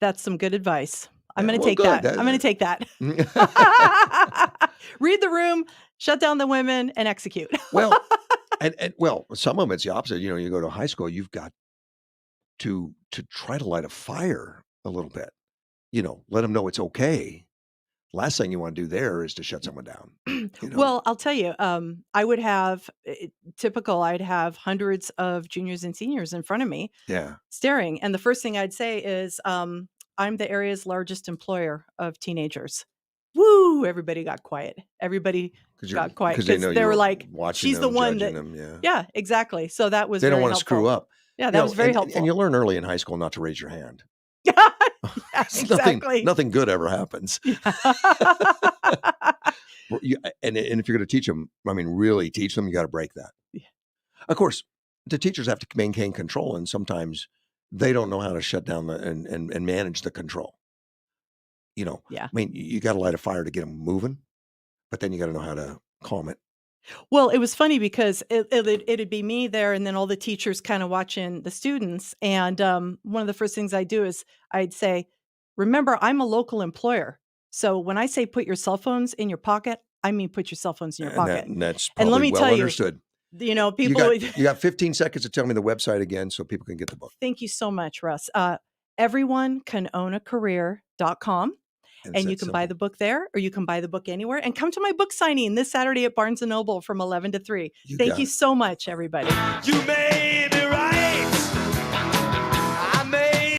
that's some good advice. I'm going to take good. that. I'm going to take that. Read the room, shut down the women, and execute. Well, some of it's the opposite. You go to high school, you've got to try to light a fire a little bit. Let them know it's okay. Last thing you want to do there is to shut someone down. Well, I'll tell you, I would have I'd have hundreds of juniors and seniors in front of me, staring. And the first thing I'd say is, I'm the area's largest employer of teenagers. Woo! Everybody got quiet. Everybody got quiet because they were like, she's the one that, them, yeah, exactly. So that was they don't very want to helpful. screw up. Yeah, that was very helpful. And you learn early in high school not to raise your hand. Yeah, exactly. Nothing good ever happens. And if you're going to teach them, I mean, really teach them, you got to break that. Yeah. Of course, the teachers have to maintain control, and sometimes they don't know how to shut down and manage the control. Yeah. I mean, you got to light a fire to get them moving, but then you got to know how to calm it. Well, it was funny because it'd be me there, and then all the teachers kind of watching the students. And one of the first things I do is I'd say, remember, I'm a local employer. So when I say put your cell phones in your pocket, I mean put your cell phones in your pocket. And that's and let probably me well tell understood. People. You got 15 seconds to tell me the website again so people can get the book. Thank you so much, Russ. Everyone can own a career.com. And you can buy the book there, or you can buy the book anywhere. And come to my book signing this Saturday at Barnes & Noble from 11 to 3. Thank you so much, everybody. You made me right.